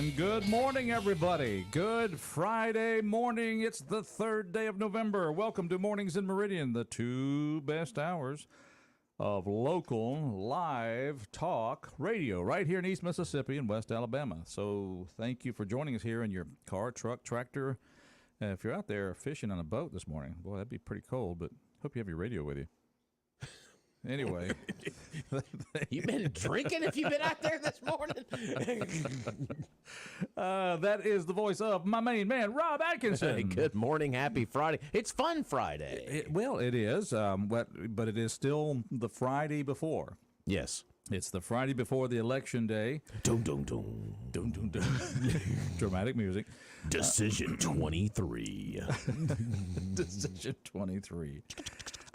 And good morning, everybody. Good Friday morning. It's the 3rd day of November. Welcome to Mornings in Meridian, the 2 best hours of local live talk radio right here in East Mississippi and West Alabama. So thank you for joining us here in your car, truck, tractor. If you're out there fishing on a boat this morning, boy, that'd be pretty cold, but hope you have your radio with you. Anyway. You been drinking if you've been out there this morning? That is the voice of my main man, Rob Atkinson. Hey, good morning. Happy Friday. It's Fun Friday. It is, but it is still the Friday before. Yes. It's the Friday before the election day. Dun, dun, dun. Dun, dun, dun. Dramatic music. Decision 23. Decision 23.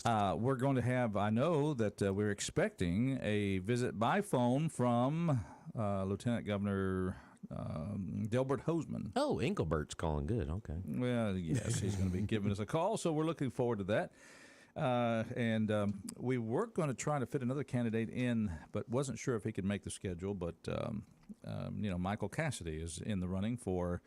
We're going to have, I know that we're expecting a visit by phone from Lieutenant Governor Delbert Hosemann. Oh, Engelbert's calling good. Okay. Well, yes, he's going to be giving us a call, so we're looking forward to that. And we were going to try to fit another candidate in, but wasn't sure if he could make the schedule. But, Michael Cassidy is in the running for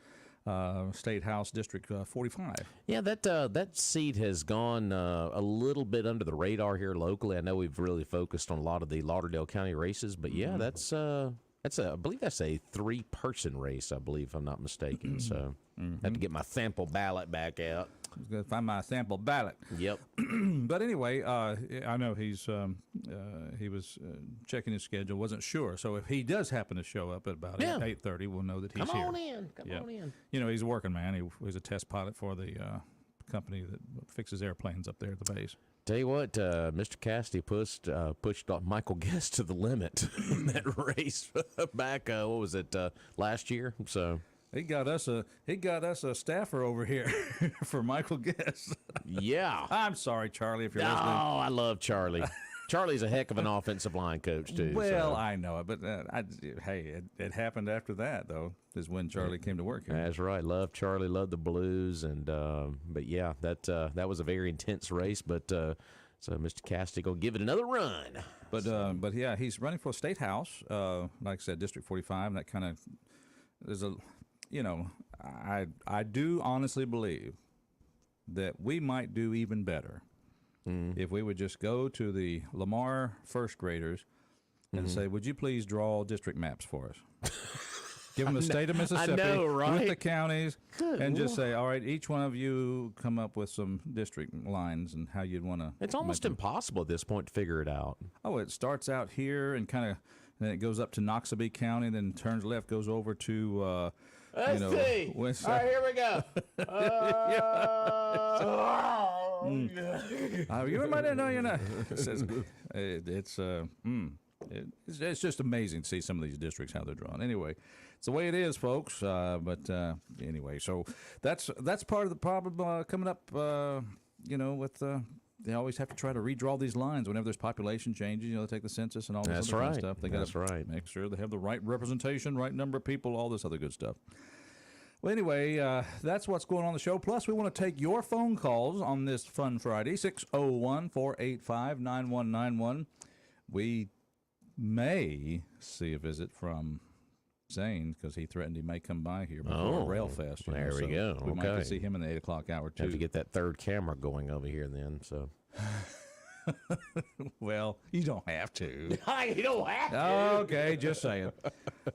State House District 45. Yeah, that seat has gone a little bit under the radar here locally. I know we've really focused on a lot of the Lauderdale County races, but yeah, I believe that's a 3-person race, I believe, if I'm not mistaken. So I have to get my sample ballot back out. I was going to find my sample ballot. Yep. But anyway, I know he was checking his schedule, wasn't sure. So if he does happen to show up at about 8:30, we'll know that he's here. Come on in. You know, he's a working man. He's a test pilot for the company that fixes airplanes up there at the base. Tell you what, Mr. Cassidy pushed Michael Guest to the limit in that race back. What was it, last year? So he got us a staffer over here for Michael Guest. Yeah, I'm sorry, Charlie, if you're listening. Oh, I love Charlie. Charlie's a heck of an offensive line coach too. Well, so. I know it, but it happened after that though. Is when Charlie came to work here. That's right. Love Charlie, love the Blues, and but yeah, that was a very intense race. But so Mr. Cassidy gonna give it another run. But yeah, he's running for State House. Like I said, District 45. And that kind of there's a, I do honestly believe that we might do even better. If we would just go to the Lamar first graders and say, would you please draw district maps for us? Give them the state of Mississippi, I know, right? With the counties, and just say, all right, each one of you come up with some district lines and how you'd want to. It's almost impossible at this point to figure it out. Oh, it starts out here and then it goes up to Noxubee County, then turns left, goes over to, Let's see. West, all right, here we go. You remember no, you're not. It's just amazing to see some of these districts how they're drawn. Anyway, it's the way it is, folks. But anyway, so that's part of the problem coming up. With they always have to try to redraw these lines whenever there's population changes. They take the census and all this other kind of stuff. They got to make sure they have the right representation, right number of people, all this other good stuff. Well, anyway, that's what's going on the show. Plus, we want to take your phone calls on this Fun Friday, 601-485-9191. We may see a visit from Zane because he threatened he may come by here before Rail Fest. There we go. We might see him in the 8 o'clock hour, too. Have to get that third camera going over here then, so... Well, you don't have to. You don't have to. Okay, just saying.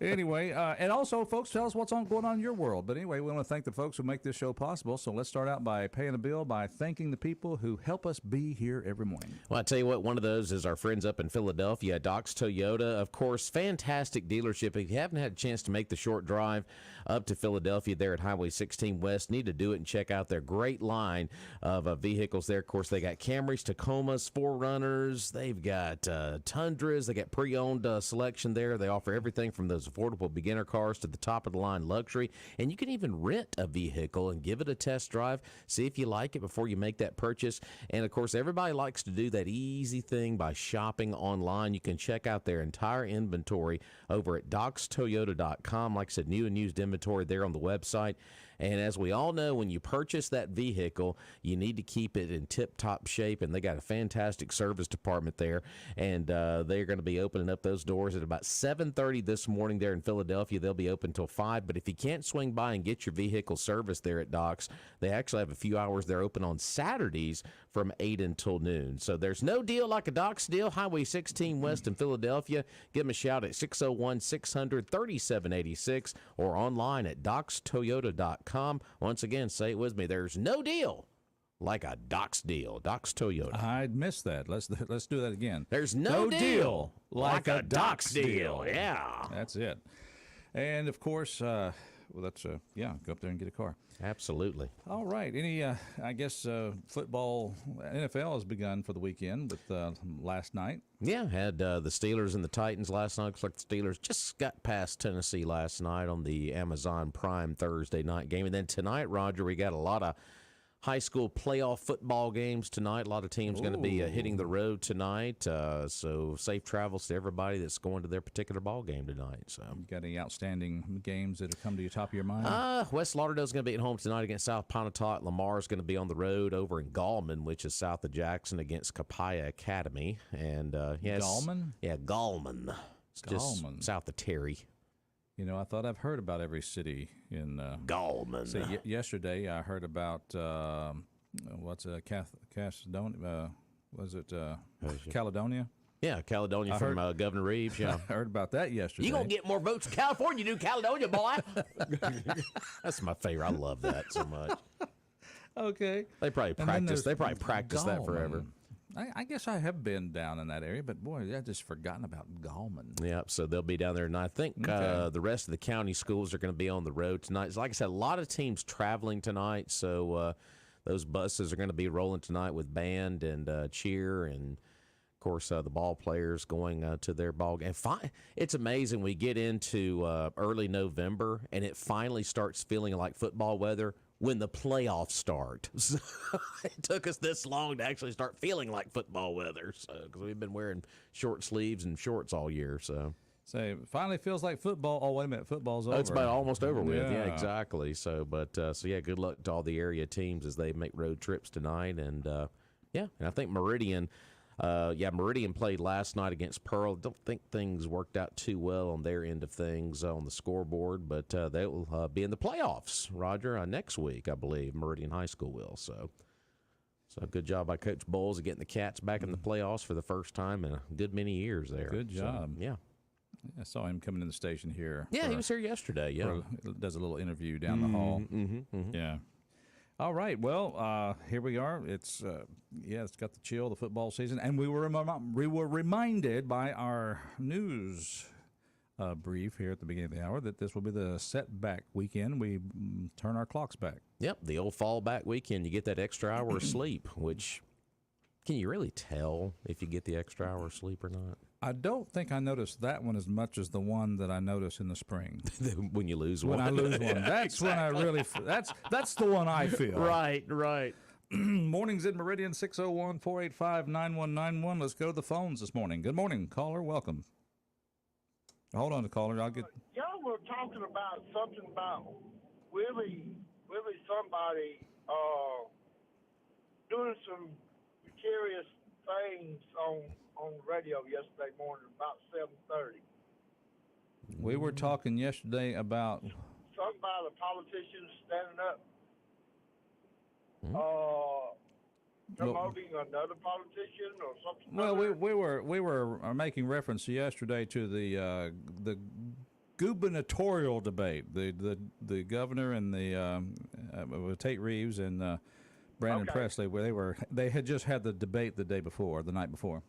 Anyway, and also, folks, tell us what's going on in your world. But anyway, we want to thank the folks who make this show possible. So let's start out by paying a bill by thanking the people who help us be here every morning. Well, I tell you what, one of those is our friends up in Philadelphia, Doc's Toyota. Of course, fantastic dealership. If you haven't had a chance to make the short drive up to Philadelphia there at Highway 16 West, need to do it and check out their great line of vehicles there. Of course, they got Camrys, Tacomas, 4Runners. They've got Tundras. They got pre-owned selection there. They offer everything from those affordable beginner cars to the top-of-the-line luxury. And you can even rent a vehicle and give it a test drive. See if you like it before you make that purchase. And, of course, everybody likes to do that easy thing by shopping online. You can check out their entire inventory over at docstoyota.com. Like I said, new and used inventory there on the website. And as we all know, when you purchase that vehicle, you need to keep it in tip-top shape, and they got a fantastic service department there, and they're going to be opening up those doors at about 7:30 this morning there in Philadelphia. They'll be open till 5, but if you can't swing by and get your vehicle serviced there at Doc's, they actually have a few hours. They're open on Saturdays from 8 until noon. So there's no deal like a Doc's deal. Highway 16 West in Philadelphia. Give them a shout at 601-600-3786 or online at docstoyota.com. Once again, say it with me. There's no deal like a Doc's deal. Doc's Toyota. I'd missed that. Let's do that again. There's no deal like a Doc's deal. Yeah. That's it. And, of course, well, that's, go up there and get a car. Absolutely. All right. Any, I guess, football, NFL has begun for the weekend with last night. Yeah, had the Steelers and the Titans last night. Looks like the Steelers just got past Tennessee last night on the Amazon Prime Thursday night game. And then tonight, Roger, we got a lot of high school playoff football games tonight. A lot of teams going to be hitting the road tonight. So safe travels to everybody that's going to their particular ball game tonight. So, You got any outstanding games that have come to your top of your mind? West Lauderdale's going to be at home tonight against South Pontotoc. Lamar's going to be on the road over in Gallman, which is south of Jackson, against Capaya Academy. And yes, Gallman? Yeah, Gallman. It's just south of Terry. You know, I thought I've heard about every city in Gallman. See, yesterday I heard about what's Caledonia? Was it Caledonia? Yeah, Caledonia from Governor Reeves. Yeah, I heard about that yesterday. You gonna get more votes in California than you do Caledonia, boy? That's my favorite. I love that so much. Okay. They probably practice. They probably practice that forever. I guess I have been down in that area, but boy, I just forgotten about Gallman. Yeah, so they'll be down there, and I think the rest of the county schools are going to be on the road tonight. So like I said, a lot of teams traveling tonight, so those buses are going to be rolling tonight with band and cheer, and of course the ball players going to their ball game. It's amazing. We get into early November, and it finally starts feeling like football weather when the playoffs start. So it took us this long to actually start feeling like football weather, because we've been wearing short sleeves and shorts all year. So it finally feels like football. Oh, wait a minute, football's over. It's about almost over with. Yeah, exactly. So, good luck to all the area teams as they make road trips tonight. And and I think Meridian. Meridian played last night against Pearl. Don't think things worked out too well on their end of things on the scoreboard, but they will be in the playoffs, Roger, next week, I believe. Meridian High School will. So good job by Coach Bowles of getting the Cats back in the playoffs for the first time in a good many years there. Good job. So, yeah. I saw him coming in the station here. Yeah, he was here yesterday. Yeah. Does a little interview down the hall. Mm-hmm. Yeah. All right. Well, here we are. It's it's got the chill, the football season, and we were reminded by our news brief here at the beginning of the hour that this will be the setback weekend. We turn our clocks back. Yep, the old fallback weekend. You get that extra hour of sleep, which can you really tell if you get the extra hour of sleep or not? I don't think I noticed that one as much as the one that I notice in the spring. When you lose one. When I lose one. That's when I really, that's the one I feel. Right. Mornings in Meridian, 601-485-9191. Let's go to the phones this morning. Good morning, caller. Welcome. Hold on, caller. I'll get. Y'all were talking about something about Willie somebody doing some precarious things on the radio yesterday morning about 7:30. We were talking yesterday about something about a politician standing up, promoting another politician or something. Well, we were making reference yesterday to the gubernatorial debate. The governor and the Tate Reeves and Brandon Presley, where they had just had the debate the night before.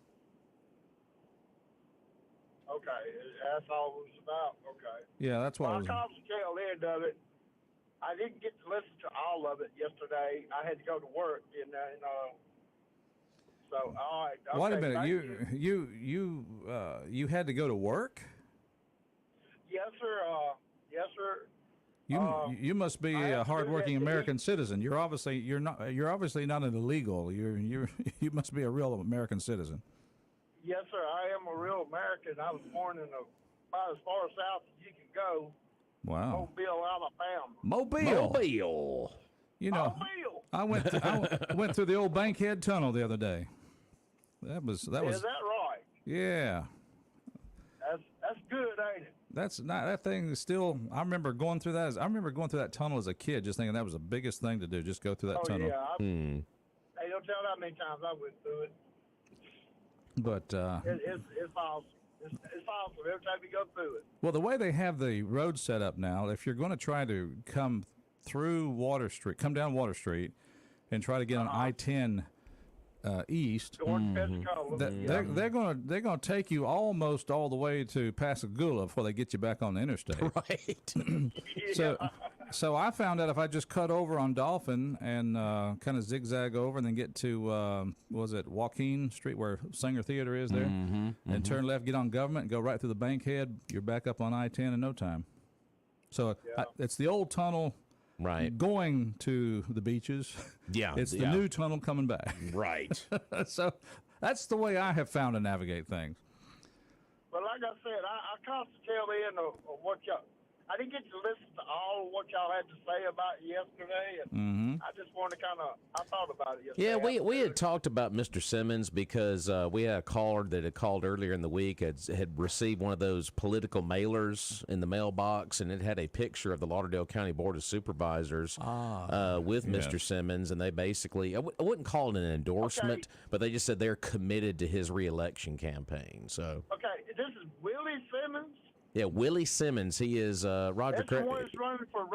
Okay, that's all it was about. Okay. Yeah, that's what I caught the tail end of it. I didn't get to listen to all of it yesterday. I had to go to work, so all right. Okay, wait a minute, you had to go to work? Yes, sir. Yes, sir. You must be a hardworking American citizen. You're obviously not an illegal. You must be a real American citizen. Yes, sir. I am a real American. I was born in about as far south as you can go, Wow. Mobile, Alabama. Mobile. Mobile. You know, Mobile. I went through the old Bankhead Tunnel the other day. That was Is that right? yeah. That's good, ain't it? That's not that thing is still. I remember going through that. I remember going through that tunnel as a kid, just thinking that was the biggest thing to do. Just go through that Oh tunnel. yeah. Hey, don't tell how many times I went through it. But It's awesome. It's awesome every time you go through it. well, the way they have the road set up now, if you're going to try to come through Water Street, come down Water Street, and try to get on I-10 east, Going to Pensacola. they're gonna take you almost all the way to Pascagoula before they get you back on the interstate. Right. So I found out if I just cut over on Dolphin and kind of zigzag over and then get to was it Joaquin Street where Singer Theater is there, and turn left, get on Government, and go right through the Bankhead, you're back up on I-10 in no time. So it's the old tunnel. Right. Going to the beaches. Yeah. It's the new tunnel coming back. Right. So that's the way I have found to navigate things. But like I said, I caught the tail end of what y'all. I didn't get to listen to all of what y'all had to say about it yesterday, and I just wanted to I thought about it yesterday. Yeah, we had talked about Mr. Simmons because we had a caller that had called earlier in the week, had received one of those political mailers in the mailbox, and it had a picture of the Lauderdale County Board of Supervisors with Mr. Simmons, and they basically, I wouldn't call it an endorsement, but they just said they're committed to his reelection campaign. So Okay, this is Willie Simmons. yeah, Willie Simmons, he is Roger. That's the one who's running for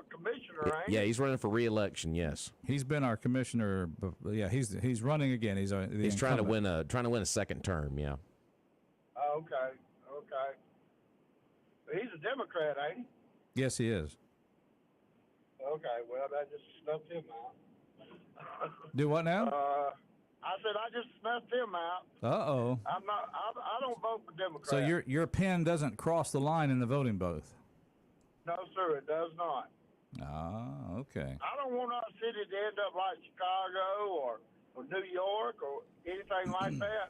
commissioner, ain't Yeah, he's running for reelection. Yes, He's been our commissioner. Yeah, he's running again. He's trying to win a second term. Yeah. Okay. He's a Democrat, ain't he? Yes, he is. Okay, well, that just snuffed him out. Do what now? I said I just snuffed him out. Uh-oh. I'm not. I don't vote for Democrats. So your pen doesn't cross the line in the voting booth. No, sir, it does not. Ah, okay. I don't want our city to end up like Chicago or New York or anything like that.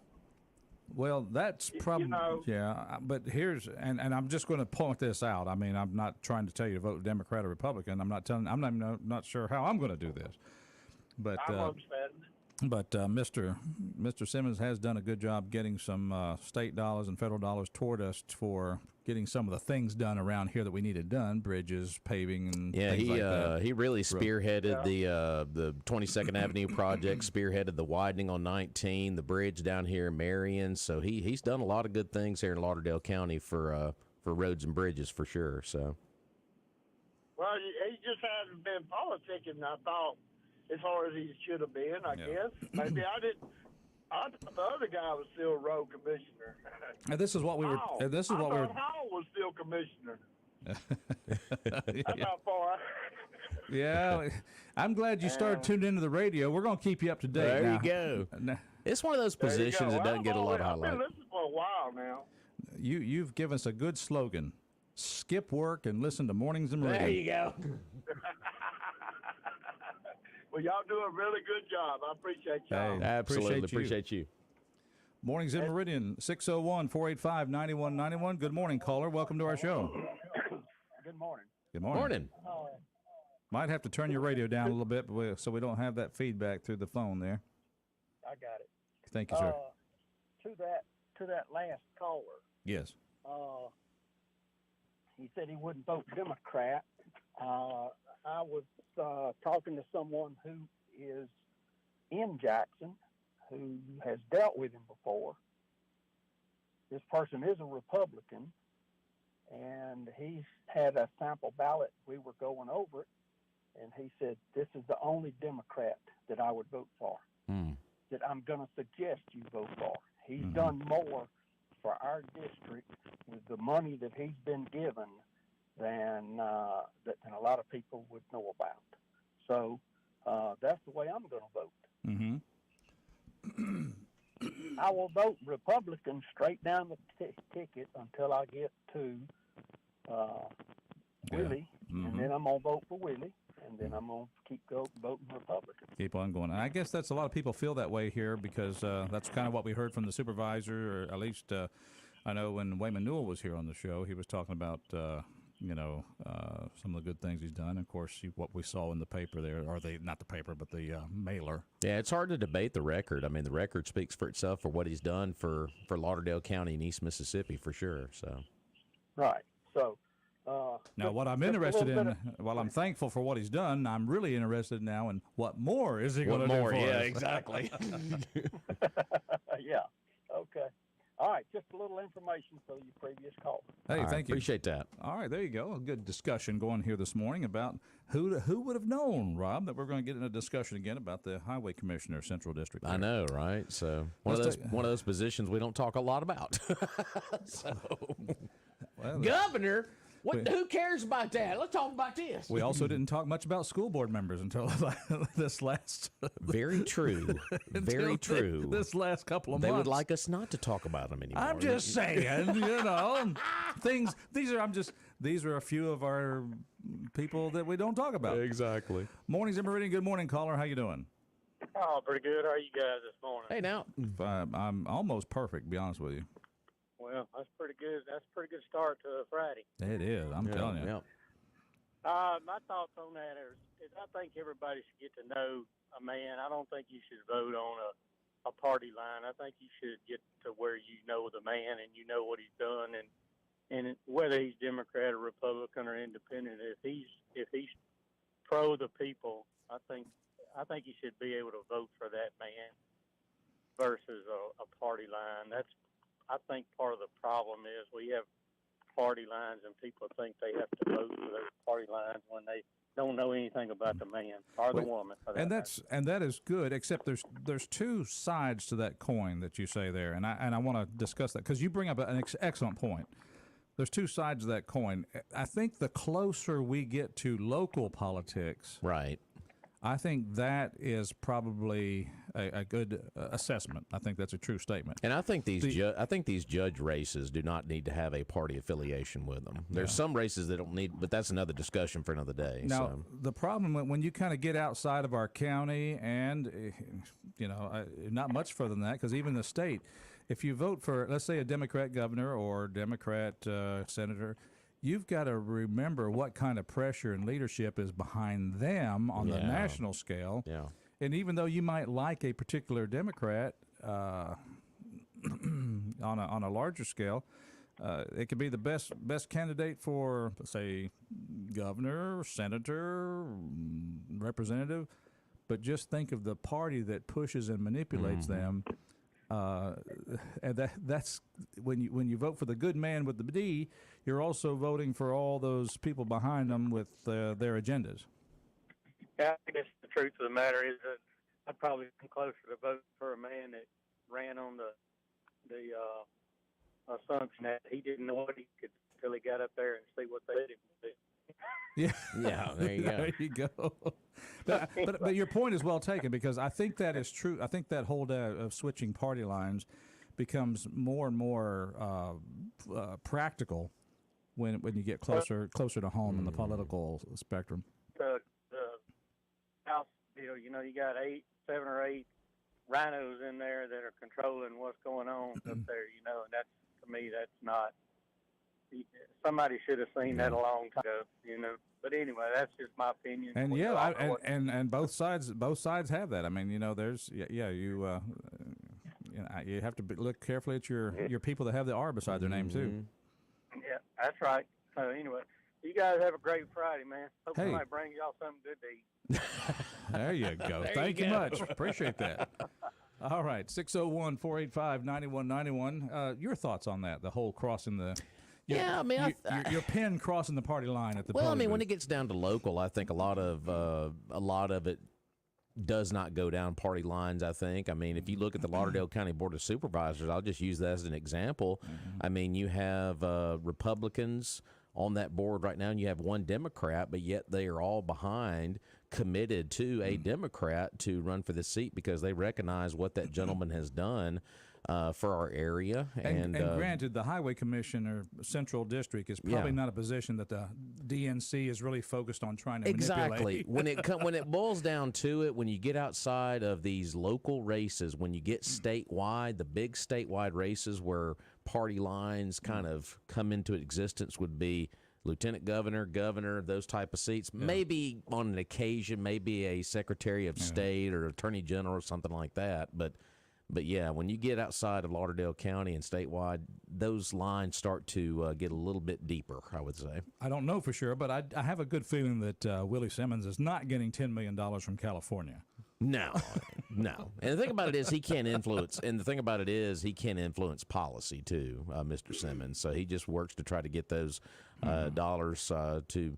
Well, that's probably yeah. But here's and I'm just going to point this out. I mean, I'm not trying to tell you to vote Democrat or Republican. I'm not sure how I'm going to do this. But I'm understanding. But Mr. Simmons has done a good job getting some state dollars and federal dollars toward us for getting some of the things done around here that we needed done, bridges, paving, and things like that. He really spearheaded the 22nd Avenue project, spearheaded the widening on 19, the bridge down here in Meridian. So he's done a lot of good things here in Lauderdale County for roads and bridges for sure. So. Well, he just hasn't been politicking, I thought, as hard as he should have been, I guess. Maybe I didn't. I thought the other guy was still road commissioner. And this is what we were. This is what we were. Howell was still commissioner. Yeah. That's how far. Yeah, I'm glad you started tuning into the radio. We're going to keep you up to date. There now. you go. Now, It's one of those positions that doesn't get a lot of I've been highlight. listening for a while now. you've given us a good slogan: skip work and listen to Mornings in Meridian. There you go. Well, y'all do a really good job. I appreciate y'all. Hey, Absolutely. appreciate you. Appreciate you. Mornings in Meridian, 601-485-9191. Good morning, caller. Welcome to our show. Good morning. Good morning. Morning. Might have to turn your radio down a little bit so we don't have that feedback through the phone there. I got it. Thank you, sir. To that last caller, Yes. he said he wouldn't vote Democrat. I was talking to someone who is in Jackson who has dealt with him before. This person is a Republican, and he had a sample ballot. We were going over it, and he said, this is the only Democrat that I would vote for, that I'm going to suggest you vote for. He's done more for our district with the money that he's been given than a lot of people would know about. So that's the way I'm going to vote. Mm-hmm. I will vote Republican straight down the ticket until I get to Willie, and then I'm going to vote for Willie, and then I'm going to keep voting Republican. Keep on going. And I guess that's a lot of people feel that way here because that's kind of what we heard from the supervisor, or at least I know when Wayman Newell was here on the show, he was talking about some of the good things he's done. Of course, what we saw in the paper there, or not the paper, but the mailer. Yeah, it's hard to debate the record. I mean, the record speaks for itself for what he's done for Lauderdale County and East Mississippi for sure. So, Right. So, Now, what I'm just a interested little in, bit while I'm thankful for what he's done, I'm really interested now in what more is he going to what do more? for Yeah, us. exactly. yeah. Okay. All right. Just a little information for your previous call. Hey, All right, thank you. appreciate that. All right, there you go. A good discussion going here this morning about who would have known, Rob, that we're going to get in a discussion again about the Highway Commissioner, Central District. I know, right? So one Let's of those positions we don't talk a lot about. So, Well, Governor, who cares about that? Let's talk about this. we also didn't talk much about school board members until this last. Very true. Very until true. This last couple of They months. would like us not to talk about them anymore. I'm just saying, things. These are a few of our people that we don't talk about. Exactly. Mornings in Meridian. Good morning, caller. How you doing? Oh, pretty good. How are you guys this morning? Hey, now. I'm almost perfect. To be honest with you. Well, that's pretty good. That's a pretty good start to a Friday. It is. I'm telling you. Yeah. My thoughts on that is I think everybody should get to know a man. I don't think you should vote on a party line. I think you should get to where you know the man and you know what he's done and whether he's Democrat or Republican or independent. If he's pro the people, I think you should be able to vote for that man versus a party line. I think part of the problem is we have party lines and people think they have to vote for those party lines when they don't know anything about the man or the woman. And that is good, except there's two sides to that coin that you say there, and I want to discuss that because you bring up an excellent point. There's two sides of that coin. I think the closer we get to local politics, Right. I think that is probably a good assessment. I think that's a true statement. And I think these judge races do not need to have a party affiliation with them. There's some races that don't need, but that's another discussion for another day. Now, so. the problem when you kind of get outside of our county and, not much further than that, because even the state, if you vote for, let's say, a Democrat governor or Democrat senator, you've got to remember what kind of pressure and leadership is behind them on the national scale. Yeah. And even though you might like a particular Democrat on a larger scale, it could be the best candidate for, say, governor, senator, representative. But just think of the party that pushes and manipulates them. And that's when you vote for the good man with the D, you're also voting for all those people behind them with their agendas. Yeah, I guess the truth of the matter is that I'd probably come closer to voting for a man that ran on the assumption that he didn't know what he could until he got up there and see what they did. Yeah, Yeah, there you go. There you go. But your point is well taken, because I think that is true. I think that whole of switching party lines becomes more and more practical when you get closer to home in the political spectrum. The House bill, you got 7 or 8 rhinos in there that are controlling what's going on up there, and that's, to me, that's not. Somebody should have seen that a long time ago, But anyway, that's just my opinion. And and both sides have that. I mean, there's you have to look carefully at your people that have the R beside their name too. Yeah, that's right. So anyway, you guys have a great Friday, man. Hope Hey. somebody brings y'all something good to eat. There you go. Thank you much. Appreciate that. All right, 601-485-9191. Your thoughts on that? The whole crossing the. Your pen crossing the party line at the. Well, I mean, booth. when it gets down to local, I think a lot of it does not go down party lines. I think. I mean, if you look at the Lauderdale County Board of Supervisors, I'll just use that as an example. I mean, you have Republicans on that board right now, and you have one Democrat, but yet they are all committed to a Democrat to run for the seat because they recognize what that gentleman has done for our area. And granted, the Highway Commission or Central District is probably not a position that the DNC is really focused on trying to Exactly. manipulate. When it boils down to it, when you get outside of these local races, when you get statewide, the big statewide races where party lines kind of come into existence would be lieutenant governor, governor, those type of seats. Yeah. Maybe on an occasion, maybe a secretary of state or attorney general or something like that. But yeah, when you get outside of Lauderdale County and statewide, those lines start to get a little bit deeper, I would say. I don't know for sure, but I have a good feeling that Willie Simmons is not getting $10 million from California. No, no. And the thing about it is he can't influence. And the thing about it is he can't influence policy too, Mr. Simmons. So he just works to try to get those dollars to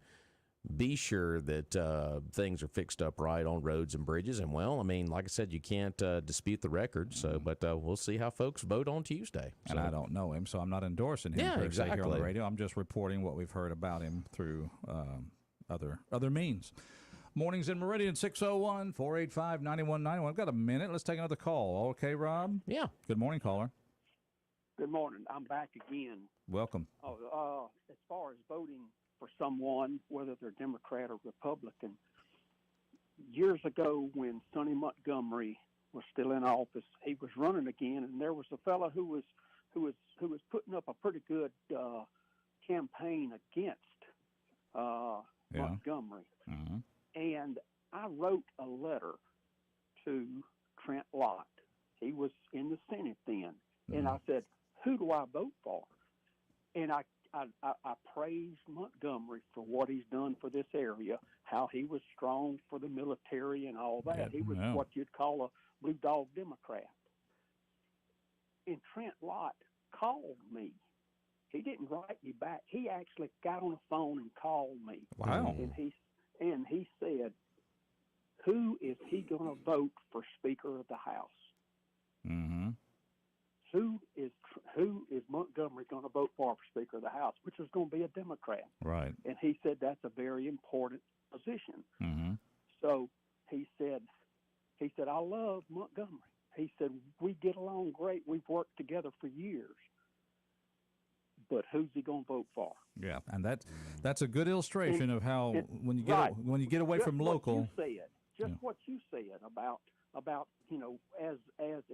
be sure that things are fixed up right on roads and bridges. And well, I mean, like I said, you can't dispute the record. So, but we'll see how folks vote on Tuesday. And I don't know him, so I'm not endorsing him per se here on the radio. I'm just reporting what we've heard about him through other means. Mornings in Meridian, 601-485-9191. I've got a minute. Let's take another call. Okay, Rob? Yeah. Good morning, caller. Good morning. I'm back again. Welcome. As far as voting for someone, whether they're Democrat or Republican, years ago when Sonny Montgomery was still in office, he was running again, and there was a fellow who was putting up a pretty good campaign against Montgomery. Mm-hmm. And I wrote a letter to Trent Lott. He was in the Senate then. And I said, who do I vote for? And I praised Montgomery for what he's done for this area, how he was strong for the military and all that. Yeah, he was what you'd call a blue dog Democrat. And Trent Lott called me. He didn't write me back. He actually got on the phone and called me. Wow. And he said, who is he going to vote for Speaker of the House? Mm-hmm. Who is Montgomery going to vote for Speaker of the House, which is going to be a Democrat? Right. And he said that's a very important position. Mm-hmm. So he said, I love Montgomery. He said, we get along great. We've worked together for years. But who's he going to vote for? Yeah, and that's a good illustration of how when you get away from local. What you said about as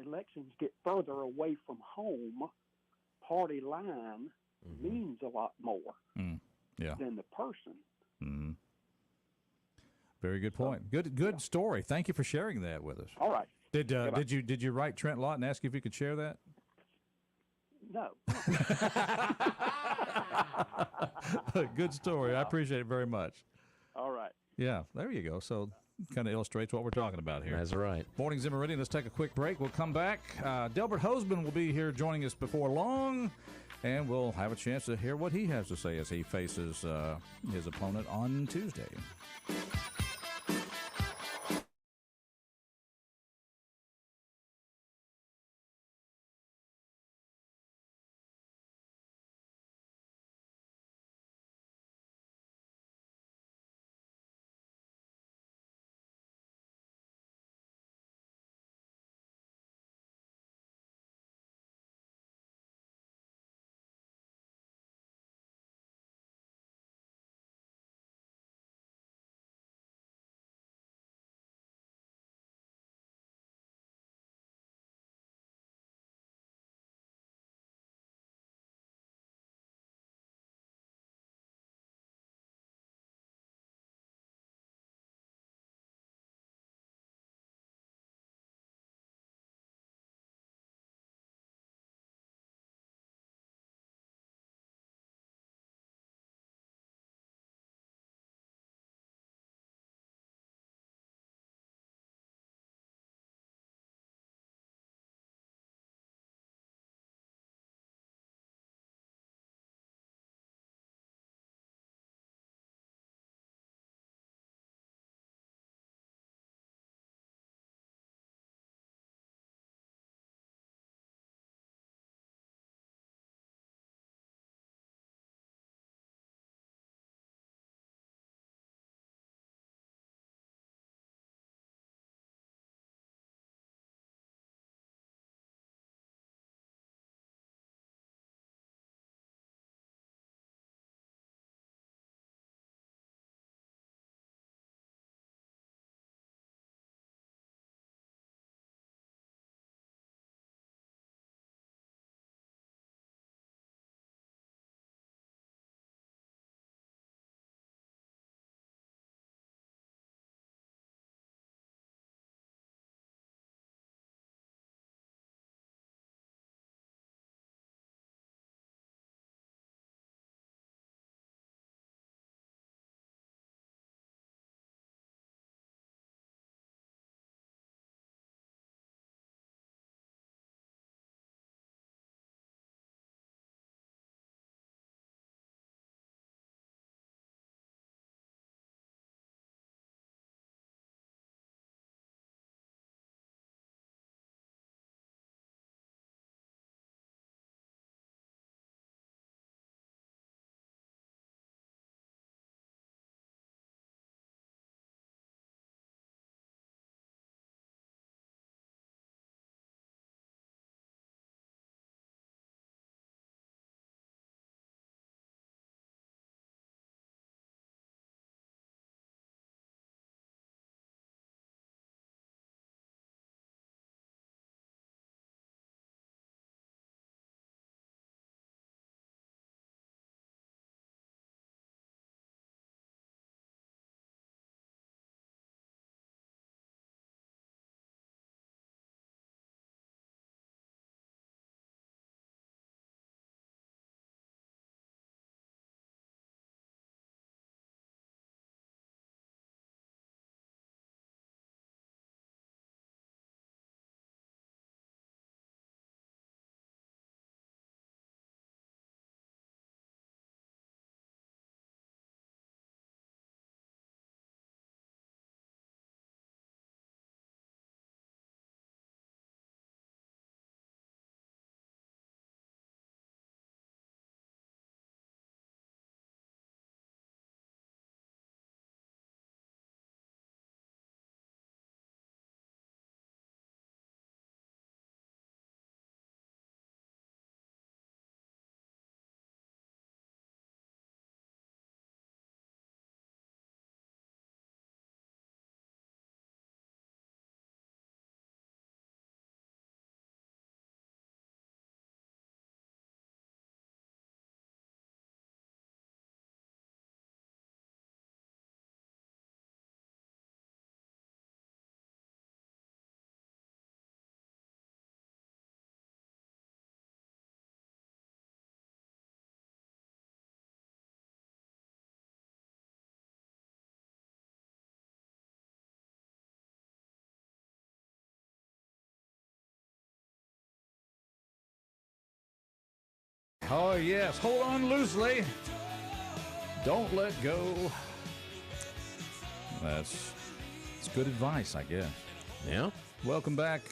elections get further away from home, party line means a lot more than the person. Mm-hmm. Very good point. Good story. Thank you for sharing that with us. All right. Did you write Trent Lott and ask if you could share that? No. Good story. I appreciate it very much. All right. Yeah, there you go. So kind of illustrates what we're talking about here. That's right. Mornings in Meridian. Let's take a quick break. We'll come back. Delbert Hoseman will be here joining us before long, and we'll have a chance to hear what he has to say as he faces his opponent on Tuesday. Oh, yes. Hold on loosely. Don't let go. That's good advice, I guess. Yeah. Welcome back.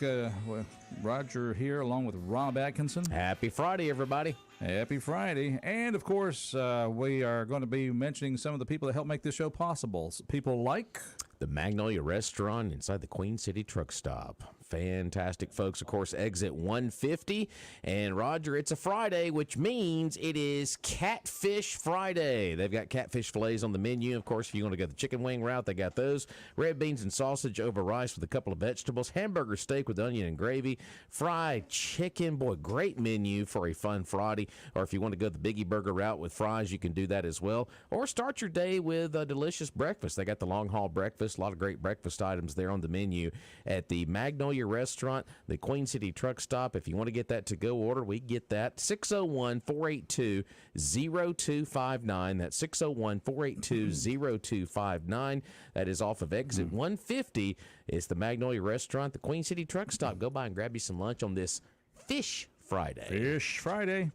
Roger here along with Rob Atkinson. Happy Friday, everybody. Happy Friday. And, of course, we are going to be mentioning some of the people that help make this show possible. People like The Magnolia Restaurant inside the Queen City Truck Stop. Fantastic folks. Of course, exit 150. And, Roger, it's a Friday, which means it is Catfish Friday. They've got catfish fillets on the menu. Of course, if you want to go the chicken wing route, they got those. Red beans and sausage over rice with a couple of vegetables. Hamburger steak with onion and gravy. Fried chicken. Boy, great menu for a fun Friday. Or if you want to go the Biggie Burger route with fries, you can do that as well. Or start your day with a delicious breakfast. They got the long haul breakfast. A lot of great breakfast items there on the menu at the Magnolia Restaurant, the Queen City Truck Stop. If you want to get that to-go order, we get that. 601-482-0259. That's 601-482-0259. That is off of exit 150. It's the Magnolia Restaurant, the Queen City Truck Stop. Go by and grab you some lunch on this Fish Friday. Fish Friday.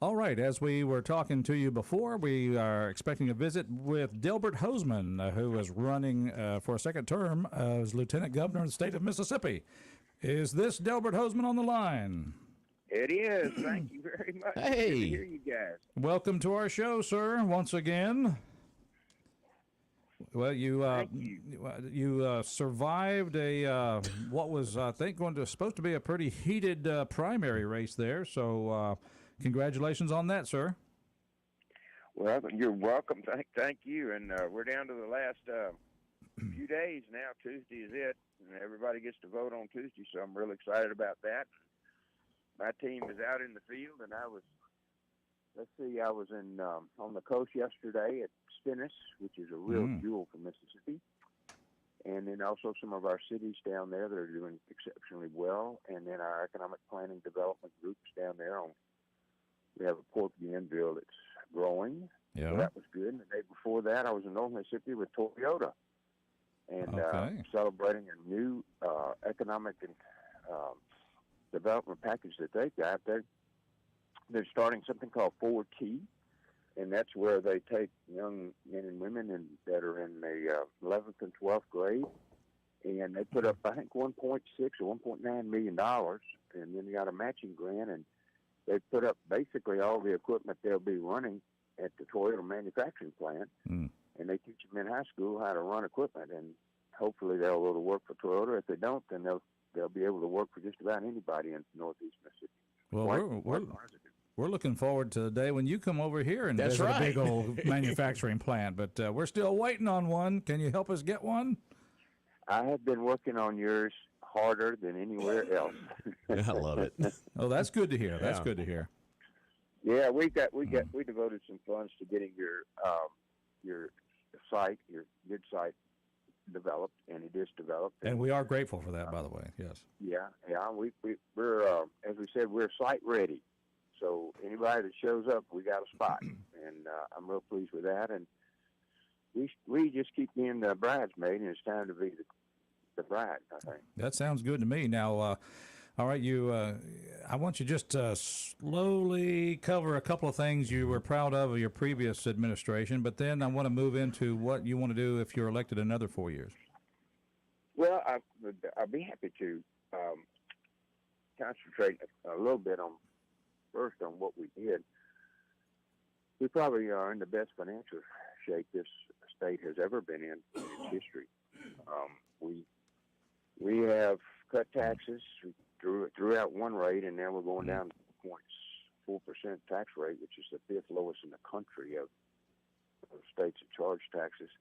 All right, as we were talking to you before, we are expecting a visit with Delbert Hosemann, who is running for a second term as Lieutenant Governor of the state of Mississippi. Is this Delbert Hosemann on the line? It is. Thank you very much. Hey. Good to hear you guys. Welcome to our show, sir, once again. Well, you survived a what was, I think, supposed to be a pretty heated primary race there, so congratulations on that, sir. Well, you're welcome. Thank you. And we're down to the last few days now. Tuesday is it, and everybody gets to vote on Tuesday, so I'm really excited about that. My team is out in the field, and I was in on the coast yesterday at Stennis, which is a real jewel for Mississippi. And then also some of our cities down there that are doing exceptionally well. And then our economic planning development groups down there. We have a Port Bienville that's growing. Yeah. So that was good. And the day before that, I was in North Mississippi with Toyota. And celebrating a new economic and development package that they've got. They're starting something called 4T, and that's where they take young men and women that are in the 11th and 12th grade, and they put up, I think, $1.6 or $1.9 million, and then they got a matching grant, and they put up basically all the equipment they'll be running at the Toyota manufacturing plant, and they teach them in high school how to run equipment, and hopefully they'll go to work for Toyota. If they don't, then they'll be able to work for just about anybody in Northeast Mississippi. Well, we're looking forward to the day when you come over here and That's visit right. a big old manufacturing plant. But we're still waiting on one. Can you help us get one? I have been working on yours harder than anywhere else. I love it. Oh, that's good to hear. That's good to hear. Yeah, we devoted some funds to getting your site, your good site, developed, and it is developed. And we are grateful for that, by the way. Yes. Yeah. We're as we said, we're site ready. So anybody that shows up, we got a spot, and I'm real pleased with that. And we just keep being the bridesmaid, and it's time to be the bride, I think. That sounds good to me. Now, all right, I want you just to slowly cover a couple of things you were proud of your previous administration, but then I want to move into what you want to do if you're elected another 4 years. Well, I'd be happy to concentrate a little bit on what we did. We probably are in the best financial shape this state has ever been in its history. We have cut taxes. We threw out one rate, and now we're going down to 0.4% tax rate, which is the fifth lowest in the country of states that charge taxes.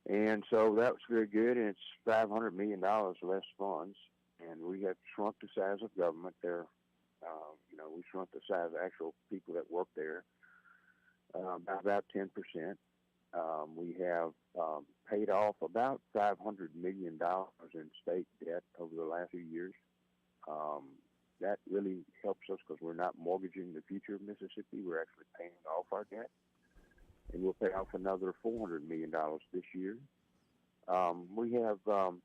And so that was very good, and it's $500 million less funds, and we have shrunk the size of government there. We shrunk the size of actual people that work there by about 10%. We have paid off about $500 million in state debt over the last few years. That really helps us because we're not mortgaging the future of Mississippi. We're actually paying off our debt. And we'll pay off another $400 million this year. We have been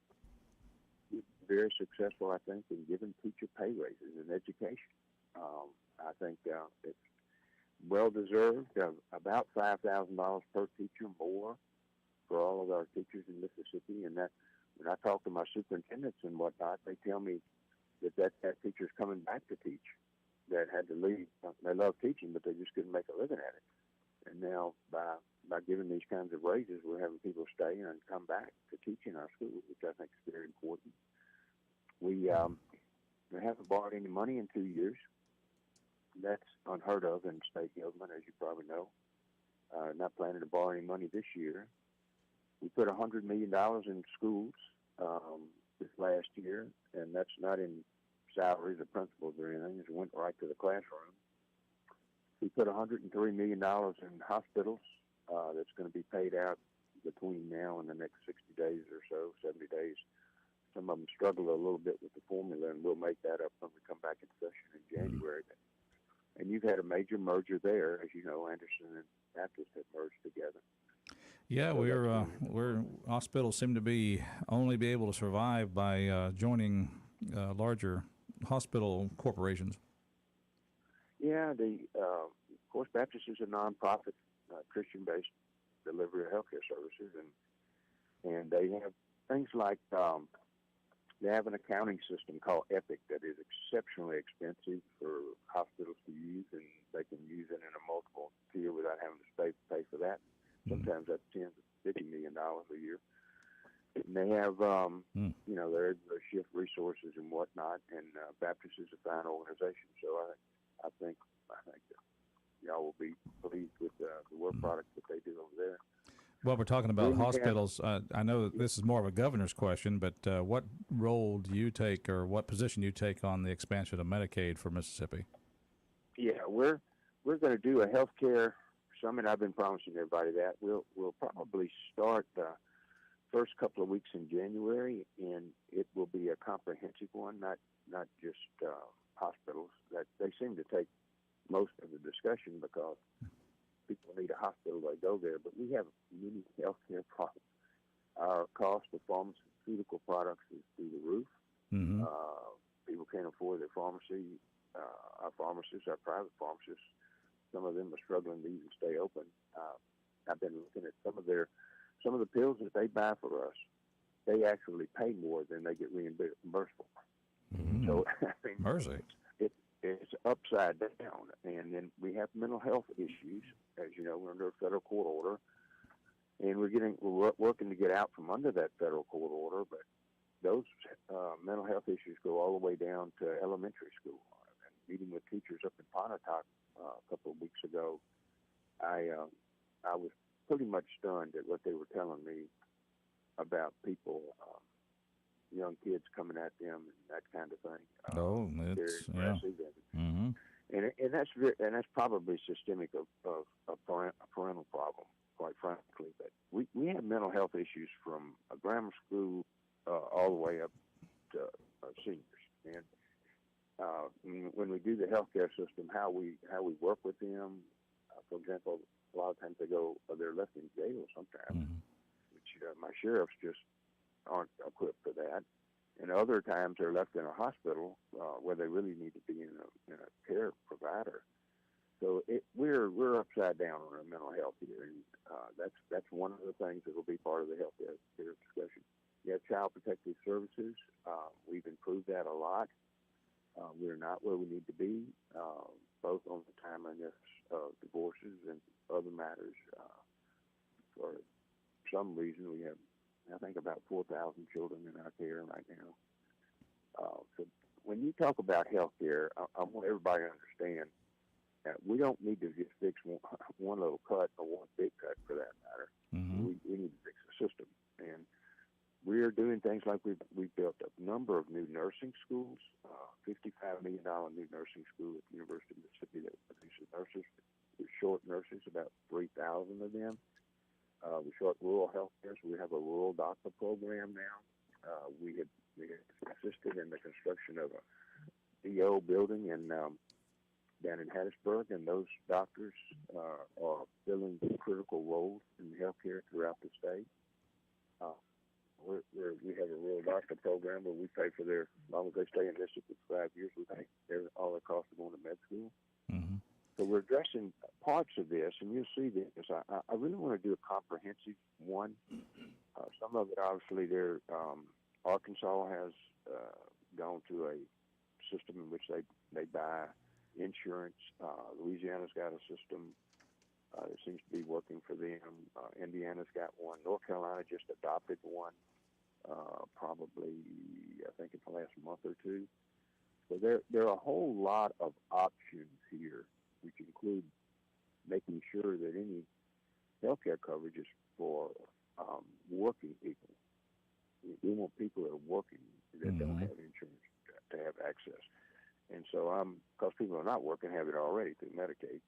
very successful, I think, in giving teacher pay raises in education. I think well deserved. About $5,000 per teacher more for all of our teachers in Mississippi, and that when I talk to my superintendents and whatnot, they tell me that teacher's coming back to teach that had to leave. They love teaching, but they just couldn't make a living at it. And now by giving these kinds of raises, we're having people stay and come back to teach in our schools, which I think is very important. We haven't borrowed any money in 2 years. That's unheard of in state government, as you probably know. Not planning to borrow any money this year. We put $100 million in schools this last year, and that's not in salaries or principals or anything. It went right to the classroom. We put $103 million in hospitals. That's going to be paid out between now and the next 60 days or so, 70 days. Some of them struggle a little bit with the formula, and we'll make that up when we come back in session in January. And you've had a major merger there, as you know. Anderson and Baptist have merged together. Yeah, So we're hospitals seem to be able to survive by joining larger hospital corporations. Yeah, of course, Baptist is a nonprofit, Christian-based delivery of healthcare services, and they have things like they have an accounting system called Epic that is exceptionally expensive for hospitals to use, and they can use it in a multiple tier without having to pay for that. Sometimes that's $10 to $50 million a year. And they have, their shift resources and whatnot. And Baptist is a fine organization, so I think y'all will be pleased with the work product that they do over there. Well, we're talking about hospitals. I know that this is more of a governor's question, but what role do you take, or what position do you take on the expansion of Medicaid for Mississippi? Yeah, we're going to do a healthcare summit. I've been promising everybody that we'll probably start the first couple of weeks in January, and it will be a comprehensive one, not just hospitals. That they seem to take most of the discussion because people need a hospital, they go there. But we have many healthcare problems. Our cost of pharmaceutical products is through the roof. Mm-hmm. People can't afford their pharmacy. Our pharmacists, our private pharmacists, some of them are struggling to even stay open. I've been looking at some of the pills that they buy for us. They actually pay more than they get reimbursed for. Mm-hmm. So I mean, mercy. It's upside down. And then we have mental health issues. As you know, we're under a federal court order, and we're working to get out from under that federal court order. But those mental health issues go all the way down to elementary school. And meeting with teachers up in Pontotoc a couple of weeks ago, I was pretty much stunned at what they were telling me about people, young kids coming at them and that kind of thing. It's very aggressive, Mm-hmm. and that's probably systemic of a parental problem, quite frankly. But we have mental health issues from a grammar school all the way up to seniors, and when we do the healthcare system, how we work with them. For example, a lot of times they're left in jail sometimes, Mm-hmm. which my sheriffs just aren't equipped for that. And other times they're left in a hospital where they really need to be in a care provider. So we're upside down on our mental health here, and that's one of the things that will be part of the health care discussion. You have child protective services. We've improved that a lot. We're not where we need to be, both on the timeliness of divorces and other matters. For some reason, we have, I think, about 4,000 children in our care right now. So when you talk about health care, I want everybody to understand that we don't need to just fix one little cut or one big cut for that matter. Mm-hmm. We need to fix the system. And we're doing things like we've built a number of new nursing schools, $55 million new nursing school at the University of Mississippi that produces nurses. We're short nurses, about 3,000 of them. We're short rural health care, so we have a rural doctor program now. We had assisted in the construction of a DO building down in Hattiesburg, and those doctors are filling critical roles in healthcare throughout the state. We have a rural doctor program where we pay for as long as they stay in Mississippi for 5 years, we pay all their costs of going to med school. Mm-hmm. So we're addressing parts of this, and you'll see this. I really want to do a comprehensive one. Some of it, obviously, Arkansas has gone to a system in which they buy insurance. Louisiana's got a system that seems to be working for them. Indiana's got one. North Carolina just adopted one, probably, I think, in the last month or two. So there are a whole lot of options here, which include making sure that any healthcare coverage is for working people. We want people that are working that don't have insurance to have access. And so because people are not working, have it already through Medicaid.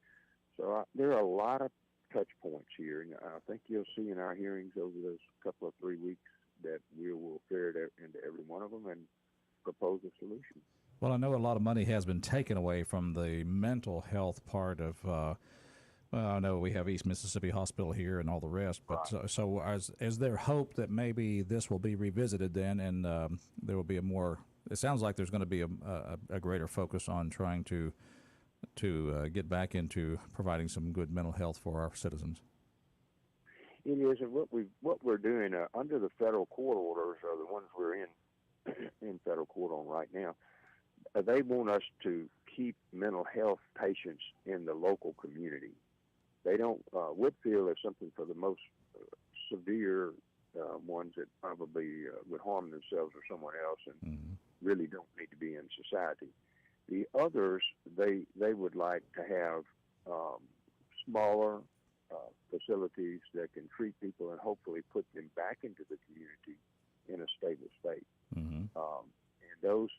So there are a lot of touch points here, and I think you'll see in our hearings over those couple of 3 weeks that we will ferret into every one of them and propose a solution. Well, I know a lot of money has been taken away from the mental health part of. Well, I know we have East Mississippi Hospital here and all the rest, but Right. so is there hope that maybe this will be revisited then, and there will be a more? It sounds like there's going to be a greater focus on trying to get back into providing some good mental health for our citizens. It is, and what we're doing under the federal court orders are the ones we're in federal court on right now. They want us to keep mental health patients in the local community. They don't. Whitfield is something for the most severe ones that probably would harm themselves or someone else and really don't need to be in society. The others, they would like to have smaller facilities that can treat people and hopefully put them back into the community in a stable state. And those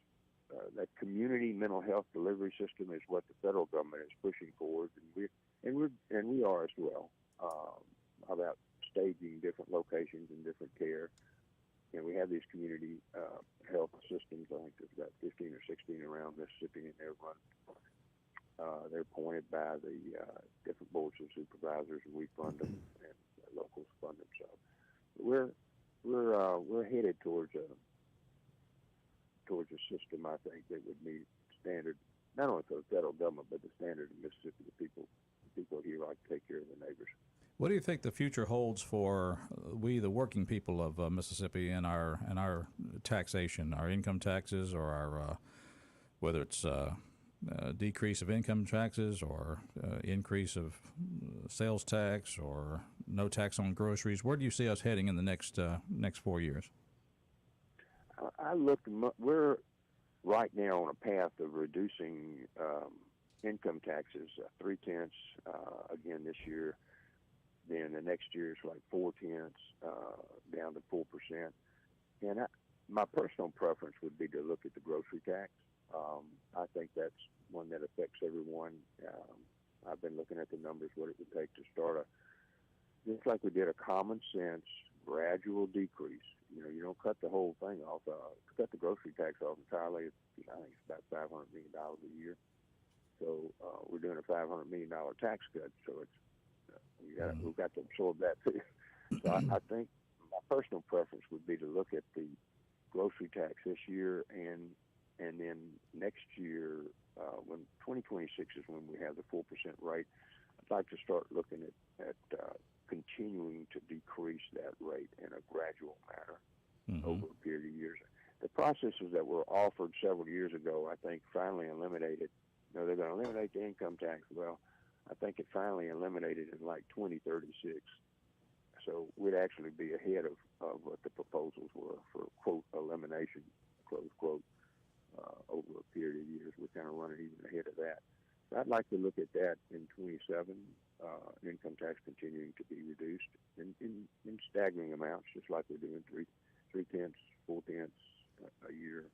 that community mental health delivery system is what the federal government is pushing forward, and we are as well about staging different locations and different care. And we have these community health systems. I think there's about 15 or 16 around Mississippi, and they're run. They're appointed by the different boards of supervisors, and we fund them, and locals fund them. So we're headed towards a system, I think, that would meet standard not only for the federal government but the standard of Mississippi. The people here like to take care of their neighbors. What do you think the future holds for we, the working people of Mississippi, and our taxation, our income taxes, or our whether it's decrease of income taxes or increase of sales tax or no tax on groceries? Where do you see us heading in the next 4 years? We're right now on a path of reducing income taxes 0.3 again this year. Then the next year is like 0.4 down to 4%. And my personal preference would be to look at the grocery tax. I think that's one that affects everyone. I've been looking at the numbers, what it would take to start just like we did a common sense gradual decrease. You don't cut the whole thing off. Cut the grocery tax off entirely. I think it's about $500 million a year. So we're doing a $500 million tax cut. So it's we've got to absorb that too. So I think my personal preference would be to look at the grocery tax this year, and then next year, when 2026 is when we have the 4% rate, I'd like to start looking at continuing to decrease that rate in a gradual manner over a period of years. The processes that were offered several years ago, I think, finally eliminated. They're going to eliminate the income tax. Well, I think it finally eliminated in like 2036. So we'd actually be ahead of what the proposals were for, quote, elimination, close quote, over a period of years. We're kind of running even ahead of that. So I'd like to look at that in 27, income tax continuing to be reduced in staggering amounts, just like we're doing 0.3, 0.4 a year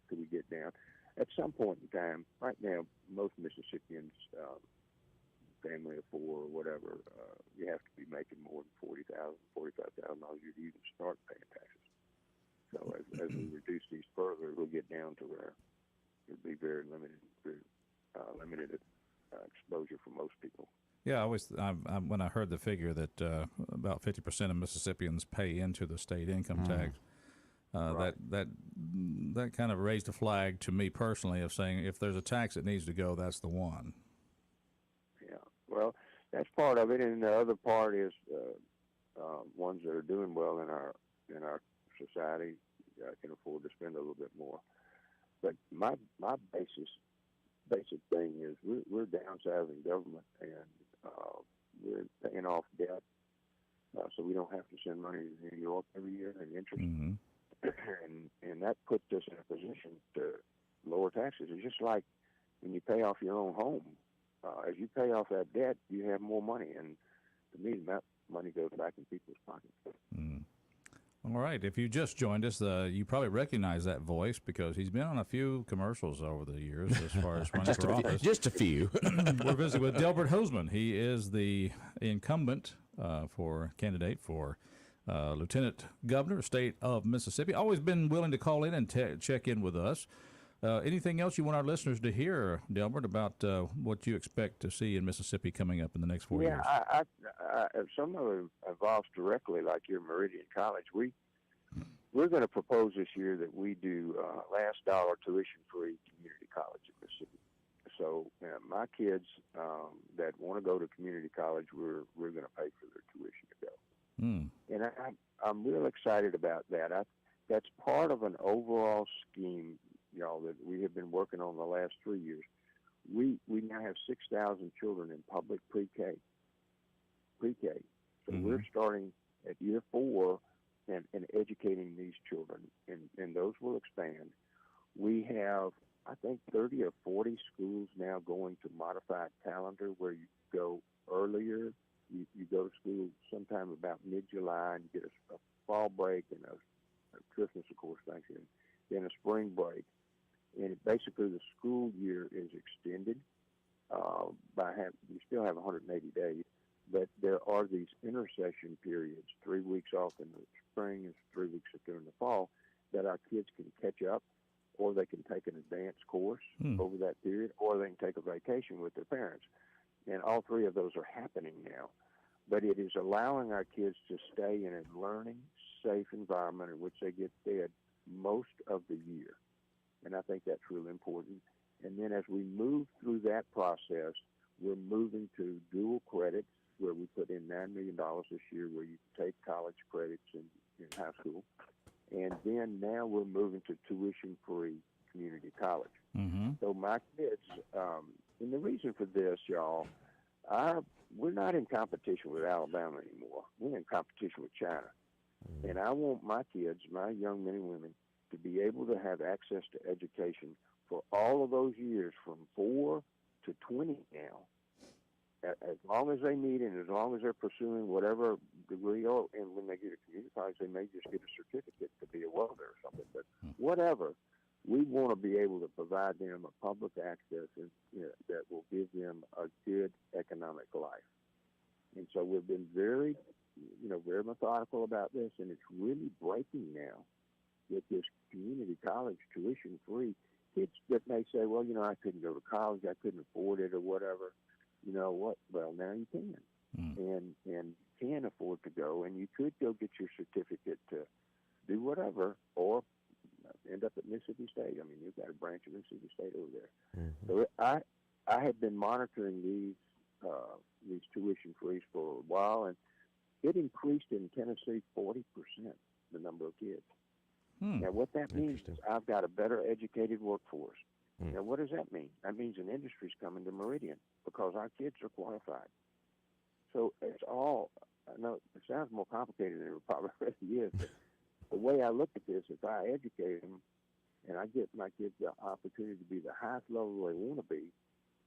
till we get down. At some point in time, right now, most Mississippians, family of four or whatever, you have to be making more than $45,000 a year to even start paying taxes. So as we reduce these further, we'll get down to where it'll be very limited exposure for most people. Yeah, when I heard the figure that about 50% of Mississippians pay into the state income tax, Right. that kind of raised a flag to me personally of saying if there's a tax that needs to go, that's the one. that's part of it, and the other part is ones that are doing well in our society can afford to spend a little bit more. But my basic thing is we're downsizing government, and we're paying off debt, so we don't have to send money to New York every year in interest, and that puts us in a position to lower taxes. It's just like when you pay off your own home. As you pay off that debt, you have more money, and to me, that money goes back in people's pockets. All right. If you just joined us, you probably recognize that voice because he's been on a few commercials over the years as far as running for office. Just a few. We're visiting with Delbert Hosemann. He is the incumbent candidate for Lieutenant Governor, state of Mississippi. Always been willing to call in and check in with us. Anything else you want our listeners to hear, Delbert, about what you expect to see in Mississippi coming up in the next 4 years? Yeah, some of it involves directly, like your Meridian College. We're going to propose this year that we do last dollar tuition-free community college in Mississippi. So my kids that want to go to community college, we're going to pay for their tuition to go. And I'm real excited about that. That's part of an overall scheme, y'all, that we have been working on the last 3 years. We now have 6,000 children in public pre-K. So we're starting at year 4 and educating these children, and those will expand. We have, I think, 30 or 40 schools now going to modified calendar where you go earlier. You go to school sometime about mid-July and you get a fall break and a Christmas, of course, Thanksgiving, then a spring break. And basically the school year is extended you still have 180 days, but there are these intercession periods, 3 weeks off in the spring and 3 weeks during the fall, that our kids can catch up, or they can take an advanced course over that period, or they can take a vacation with their parents. And all 3 of those are happening now. But it is allowing our kids to stay in a learning, safe environment in which they get fed most of the year. And I think that's really important. And then as we move through that process, we're moving to dual credits, where we put in $9 million this year, where you can take college credits in high school. And then now we're moving to tuition-free community college. So my kids, and the reason for this, y'all, we're not in competition with Alabama anymore. We're in competition with China. And I want my kids, my young men and women, to be able to have access to education for all of those years from 4 to 20 now, as long as they need it and as long as they're pursuing whatever degree, and when they get to community college, they may just get a certificate to be a welder or something, but whatever. We want to be able to provide them a public access that will give them a good economic life. And so we've been very methodical about this, and it's really breaking now with this community college tuition-free. Kids that may say, well, I couldn't go to college, I couldn't afford it or whatever. You know what? Well, now you can. And you can afford to go, and you could go get your certificate to do whatever, or end up at Mississippi State. I mean, you've got a branch of Mississippi State over there. So I have been monitoring these tuition frees for a while, and it increased in Tennessee 40%, the number of kids. Now, what that means is I've got a better educated workforce. Now, what does that mean? That means an industry's coming to Meridian because our kids are qualified. So it's all, I know it sounds more complicated than it probably really is, but the way I look at this, if I educate them and I get my kids the opportunity to be the highest level they want to be,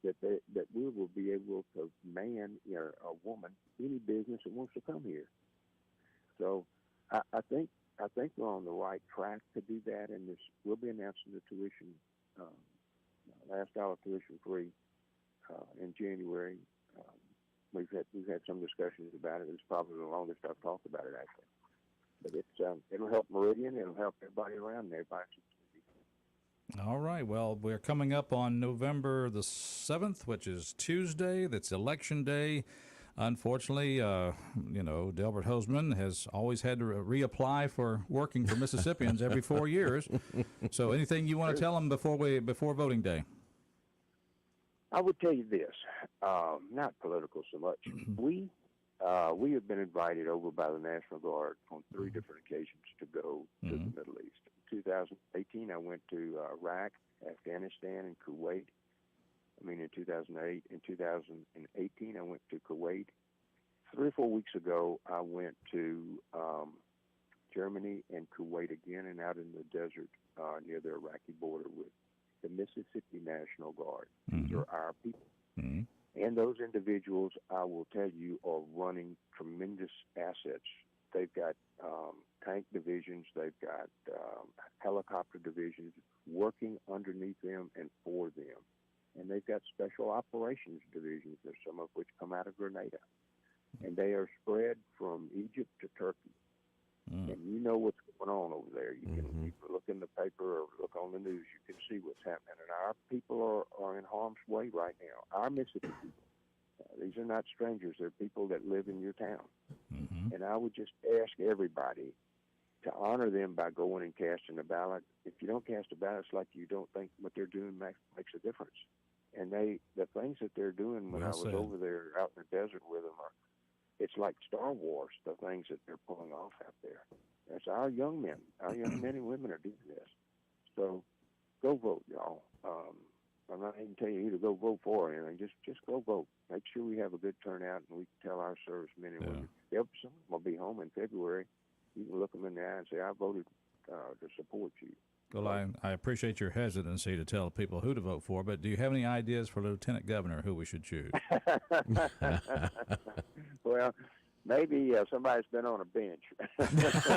that we will be able to man a woman any business that wants to come here. So I think we're on the right track to do that, and we'll be announcing the tuition, last dollar tuition free in January. We've had some discussions about it. It's probably the longest I've talked about it, actually. But it'll help Meridian. It'll help everybody around there. All right. Well, we're coming up on November the 7th, which is Tuesday. That's Election Day. Unfortunately, Delbert Hosemann has always had to reapply for working for Mississippians every 4 years. So anything you want to tell them before voting day? I would tell you this, not political so much. We have been invited over by the National Guard on 3 different occasions to go to the Middle East. In 2018, I went to Iraq, Afghanistan, and Kuwait. In 2008. In 2018, I went to Kuwait. 3 or 4 weeks ago, I went to Germany and Kuwait again, and out in the desert near the Iraqi border with the Mississippi National Guard. These are our people. And those individuals, I will tell you, are running tremendous assets. They've got tank divisions, they've got helicopter divisions working underneath them and for them. And they've got special operations divisions, there's some of which come out of Grenada. And they are spread from Egypt to Turkey. And you know what's going on over there. You can look in the paper or look on the news. You can see what's happening. And our people are in harm's way right now. Our Mississippi people. These are not strangers. They're people that live in your town. And I would just ask everybody to honor them by going and casting a ballot. If you don't cast a ballot, it's like you don't think what they're doing makes a difference. And the things that they're doing when I was over there out in the desert with them it's like Star Wars, the things that they're pulling off out there. That's our young men. Our young men and women are doing this. So go vote, y'all. I'm not even telling you who to go vote for or anything. Just go vote. Make sure we have a good turnout and we can tell our servicemen and women. Some of them will be home in February. You can look them in the eye and say, I voted to support you. Well, I appreciate your hesitancy to tell people who to vote for, but do you have any ideas for Lieutenant Governor who we should choose? Well, maybe somebody's been on a bench.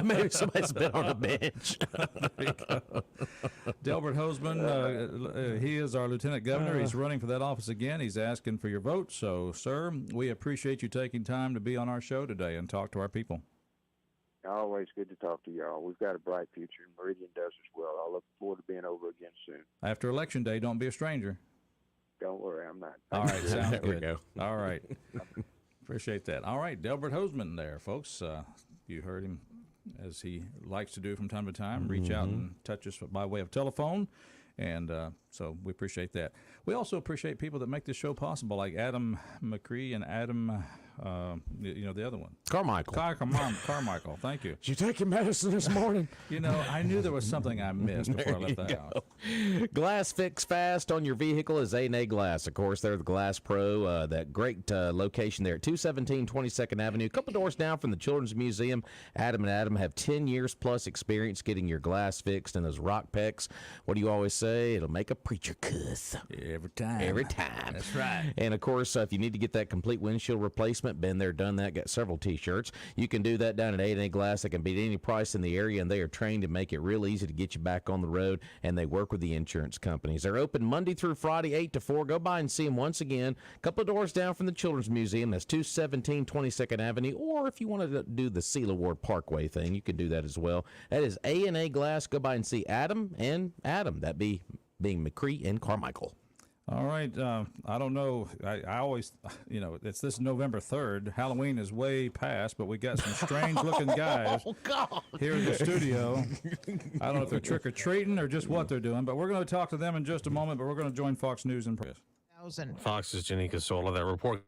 Maybe somebody's been on a bench. Delbert Hoseman, he is our Lieutenant Governor. He's running for that office again. He's asking for your vote. So, sir, we appreciate you taking time to be on our show today and talk to our people. Always good to talk to y'all. We've got a bright future, and Meridian does as well. I look forward to being over again soon. After Election Day, don't be a stranger. Don't worry, I'm not. All right, sounds There we good. go. All right. Appreciate that. All right, Delbert Hoseman there, folks. You heard him, as he likes to do from time to time, reach out and touch us by way of telephone. And so we appreciate that. We also appreciate people that make this show possible, like Adam McCree and Adam, the other one. Carmichael. Carmichael, thank you. Did you take your medicine this morning? I knew there was something I missed before I left the house. Glass Fix Fast on your vehicle is A&A Glass. Of course, they're the Glass Pro, that great location there at 217 22nd Avenue, a couple doors down from the Children's Museum. Adam and Adam have 10 years plus experience getting your glass fixed and those rock pecks. What do you always say? It'll make a preacher cuss. Every time. Every time. That's right. And, of course, if you need to get that complete windshield replacement, been there, done that, got several T-shirts. You can do that down at A&A Glass. They can beat any price in the area, and they are trained to make it real easy to get you back on the road, and they work with the insurance companies. They're open Monday through Friday, 8 to 4. Go by and see them once again. A couple of doors down from the Children's Museum. That's 217 22nd Avenue. Or if you want to do the Seal Award Parkway thing, you can do that as well. That is A&A Glass. Go by and see Adam and Adam. That being McCree and Carmichael. All right. I don't know. I always, it's this November 3rd. Halloween is way past, but we got some strange-looking guys here in the studio. I don't know if they're trick-or-treating or just what they're doing, but we're going to talk to them in just a moment, but we're going to join Fox News and Press. Fox's Janika Sola, that report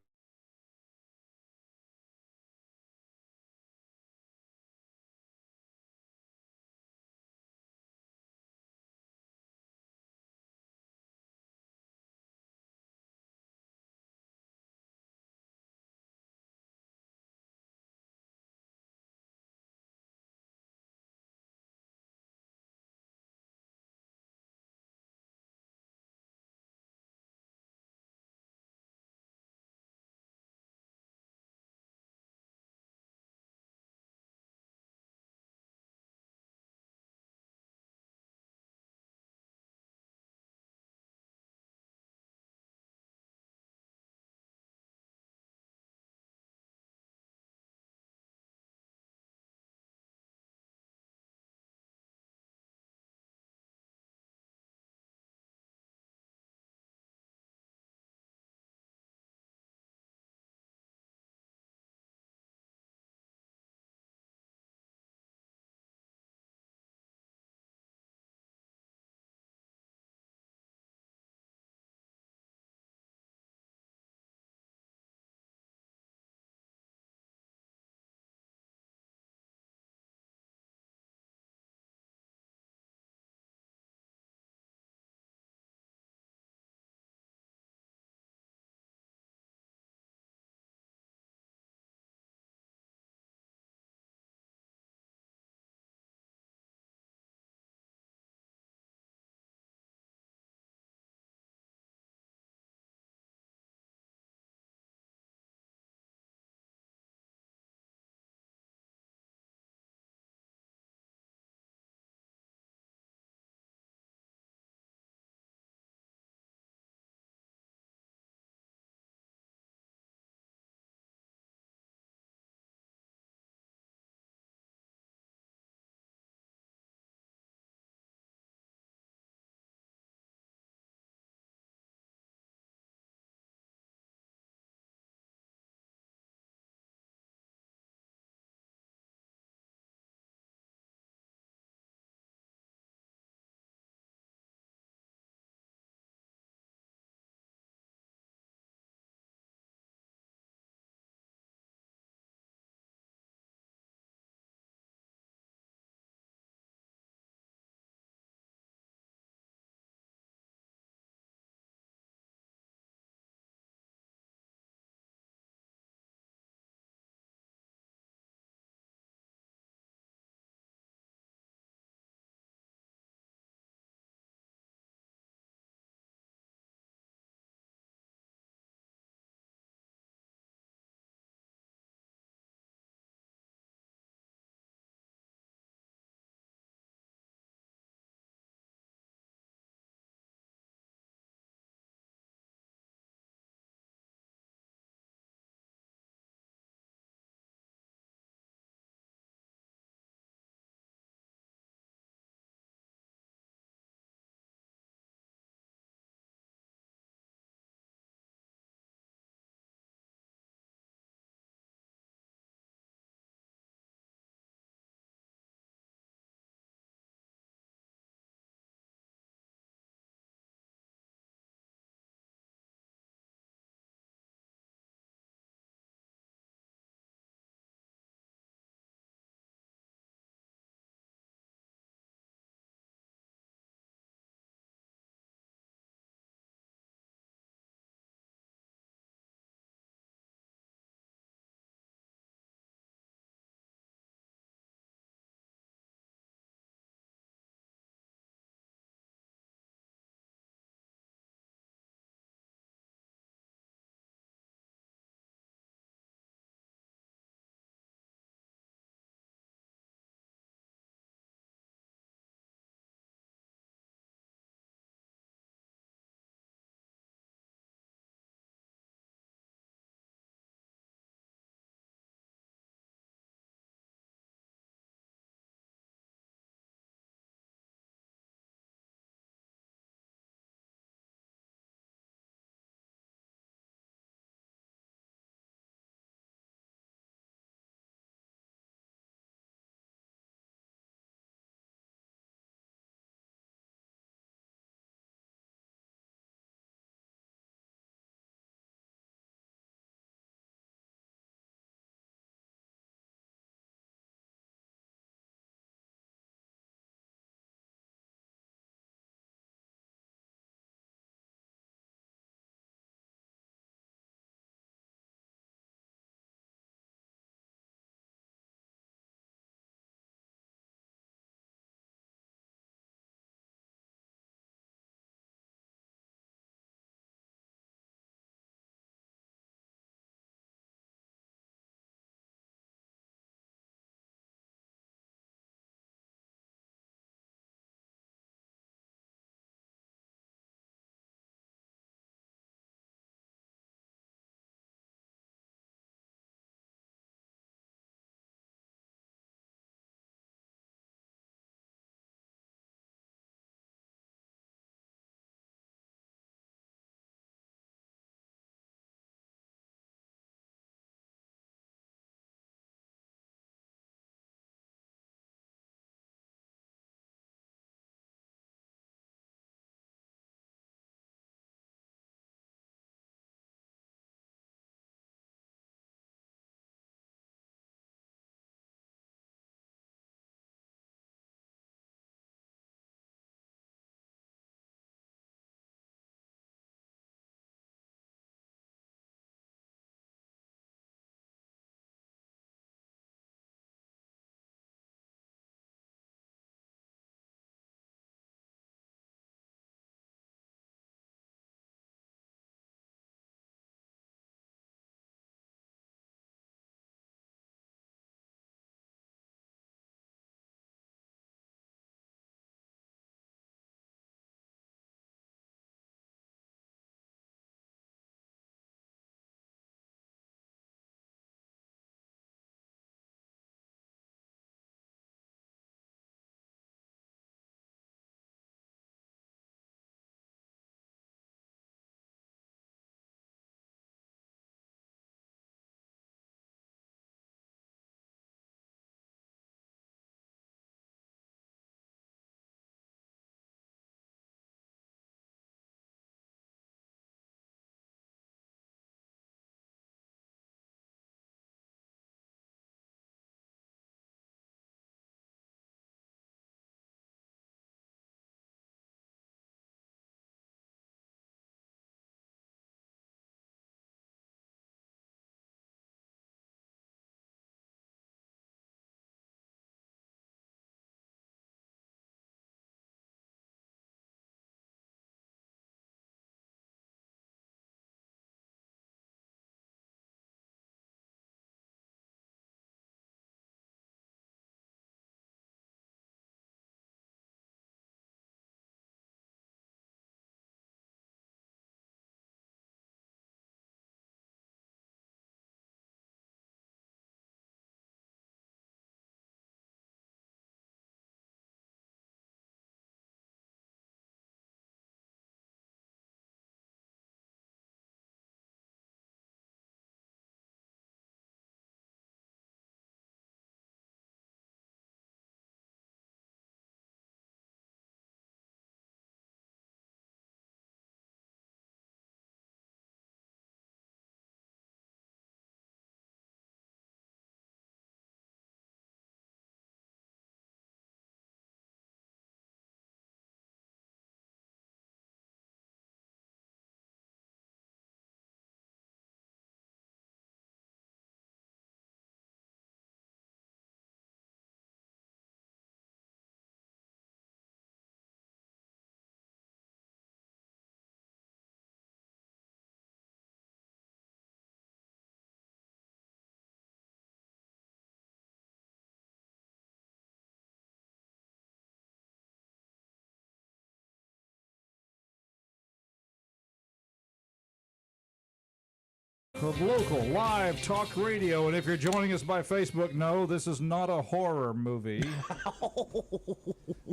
of local live talk radio. And if you're joining us by Facebook, no, this is not a horror movie.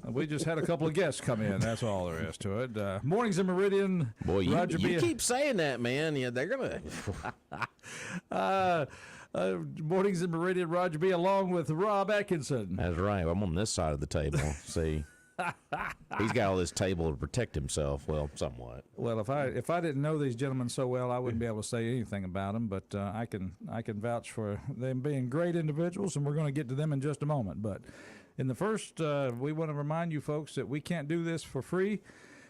We just had a couple of guests come in. That's all there is to it. Mornings in Meridian. Boy, Roger you B. keep saying that, man. Yeah, they're going to. Mornings in Meridian, Roger B. along with Rob Atkinson. That's right. I'm on this side of the table. See, he's got all this table to protect himself. Well, somewhat. Well, if I didn't know these gentlemen so well, I wouldn't be able to say anything about them. But I can vouch for them being great individuals, and we're going to get to them in just a moment. But in the first, we want to remind you folks that we can't do this for free.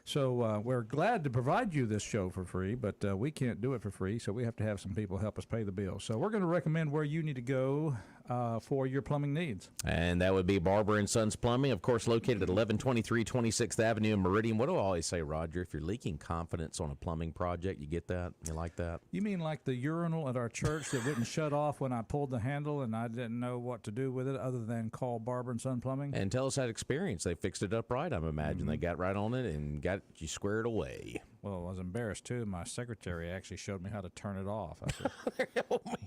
So we're glad to provide you this show for free, but we can't do it for free, so we have to have some people help us pay the bill. So we're going to recommend where you need to go for your plumbing needs. And that would be Barber & Sons Plumbing, of course, located at 1123 26th Avenue in Meridian. What do I always say, Roger? If you're leaking confidence on a plumbing project, you get that? You like that? You mean like the urinal at our church that wouldn't shut off when I pulled the handle and I didn't know what to do with it other than call Barber & Son Plumbing? And tell us that experience. They fixed it up right, I'm imagining. They got right on it and got you squared away. Well, I was embarrassed, too. My secretary actually showed me how to turn it off. I said, Oh, man.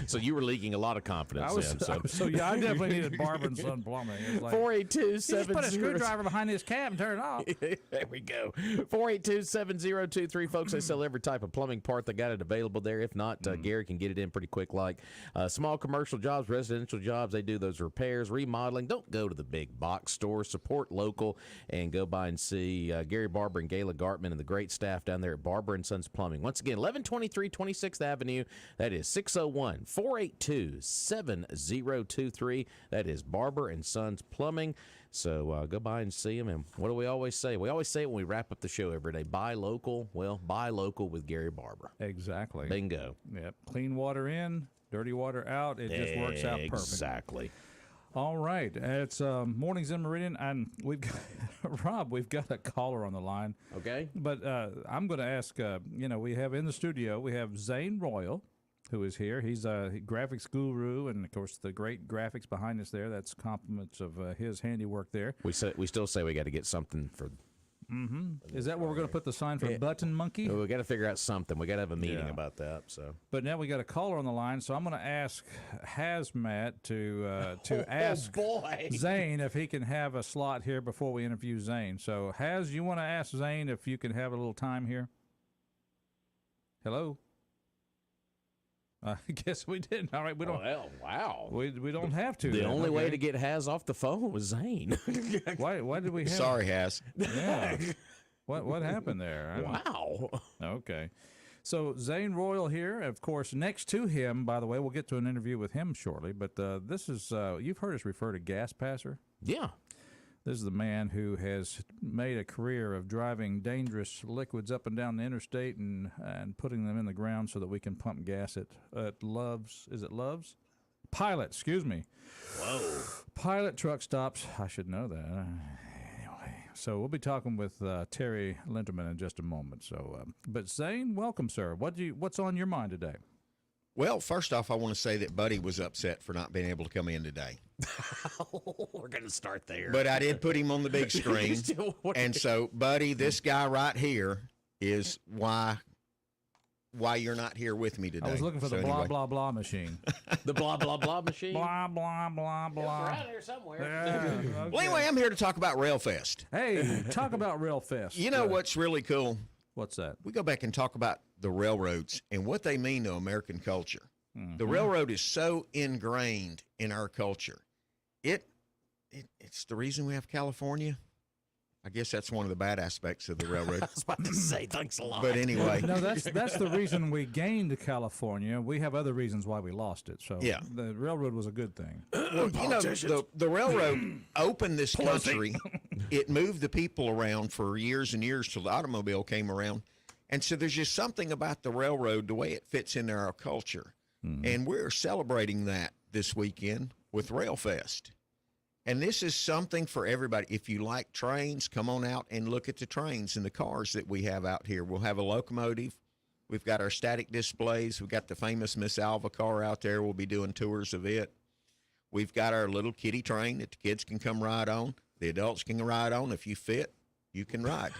So you were leaking a lot of confidence then. So yeah, I definitely needed Barber & Son Plumbing. It was like, 482-70. just put a screwdriver behind his cab and turn it off. There we go. 482-7023. Folks, they sell every type of plumbing part. They got it available there. If not, Gary can get it in pretty quick. Like small commercial jobs, residential jobs, they do those repairs, remodeling. Don't go to the big box stores. Support local and go by and see Gary Barber and Gayla Gartman and the great staff down there at Barber & Sons Plumbing. Once again, 1123 26th Avenue. That is 601-482-7023. That is Barber & Sons Plumbing. So go by and see them. And what do we always say? We always say it when we wrap up the show every day. Buy local. Well, buy local with Gary Barber. Exactly. Bingo. Yep. Clean water in, dirty water out. It just works out perfect. Exactly. All right. It's Mornings in Meridian, and we've got, Rob, we've got a caller on the line. Okay. But I'm going to ask, we have in the studio, we have Zane Royal, who is here. He's a graphics guru, and, of course, the great graphics behind us there. That's compliments of his handiwork there. We still say we got to get something for... Is that where we're going to put the sign for Button Monkey? We got to figure out something. We got to have a meeting about that. So, but now we got a caller on the line, so I'm going to ask Hazmat to ask Zane if he can have a slot here before we interview Zane. So, Haz, you want to ask Zane if you can have a little time here? Hello. I guess we didn't. All right, we don't. Well, wow. We don't have to. The then. only way to get Haz off the phone was Zane. Why did we have? Sorry, Haz. Yeah. What happened there? Wow. Okay. So Zane Royal here, of course. Next to him, by the way, we'll get to an interview with him shortly. But this is you've heard us refer to Gas Passer. Yeah. This is the man who has made a career of driving dangerous liquids up and down the interstate and putting them in the ground so that we can pump gas at Love's. Is it Love's? Pilot, excuse me. Whoa. Pilot truck stops. I should know that. Anyway, so we'll be talking with Terry Linterman in just a moment. So, but Zane, welcome, sir. What's on your mind today? Well, first off, I want to say that Buddy was upset for not being able to come in today. We're going to start there. But I did put him on the big screen. And so, Buddy, this guy right here is why you're not here with me today. I was looking for the blah, blah, blah machine. The blah, blah, blah machine? Blah, blah, blah, blah. We're out here somewhere. Yeah, okay. Well, anyway, I'm here to talk about Railfest. Hey, talk about Railfest. You know what's really cool? What's that? We go back and talk about the railroads and what they mean to American culture. Mm-hmm. The railroad is so ingrained in our culture. It's the reason we have California. I guess that's one of the bad aspects of the railroad. I was about to say, thanks a lot. But anyway. No, that's the reason we gained California. We have other reasons why we lost it. So yeah. The railroad was a good thing. Well, you know, the railroad opened this country. It moved the people around for years and years till the automobile came around. And so there's just something about the railroad, the way it fits into our culture. Mm-hmm. And we're celebrating that this weekend with Railfest. And this is something for everybody. If you like trains, come on out and look at the trains and the cars that we have out here. We'll have a locomotive. We've got our static displays. We've got the famous Miss Alva car out there. We'll be doing tours of it. We've got our little kiddie train that the kids can come ride on. The adults can ride on. If you fit, you can ride.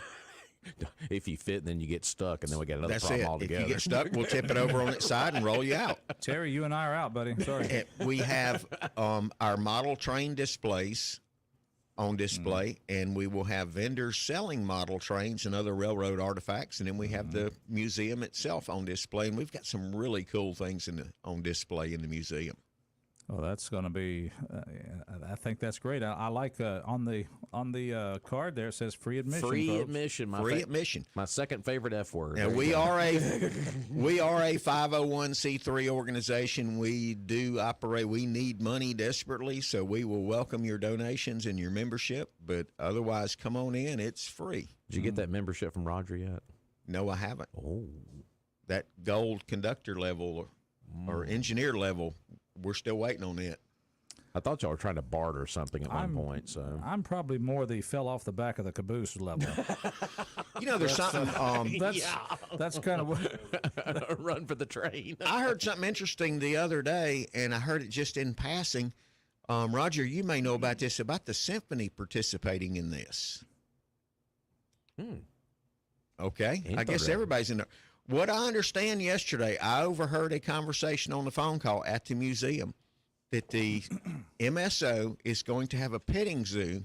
If you fit, then you get stuck, and then we got another That's problem it. altogether. If you get stuck, we'll tip it over on its side and roll you out. Terry, you and I are out, buddy. Sorry. We have our model train displays on display, and we will have vendors selling model trains and other railroad artifacts, and then we have the museum itself on display, and we've got some really cool things on display in the museum. Well, that's going to be. I think that's great. I like on the card there it says free admission. Free folks. admission. Free admission. My second favorite F word. Now, we are a 501c3 organization. We do operate. We need money desperately, so we will welcome your donations and your membership. But otherwise, come on in. It's free. Did you get that membership from Roger yet? No, I haven't. Oh, That gold conductor level or engineer level, we're still waiting on it. I thought y'all were trying to barter something at one point. So I'm probably more the fell off the back of the caboose level. You know, there's something. That's kind of what. run for the train. I heard something interesting the other day, and I heard it just in passing. Roger, you may know about this, about the symphony participating in this. Okay. I guess Interesting. everybody's in there. What I understand yesterday, I overheard a conversation on the phone call at the museum that the MSO is going to have a petting zoo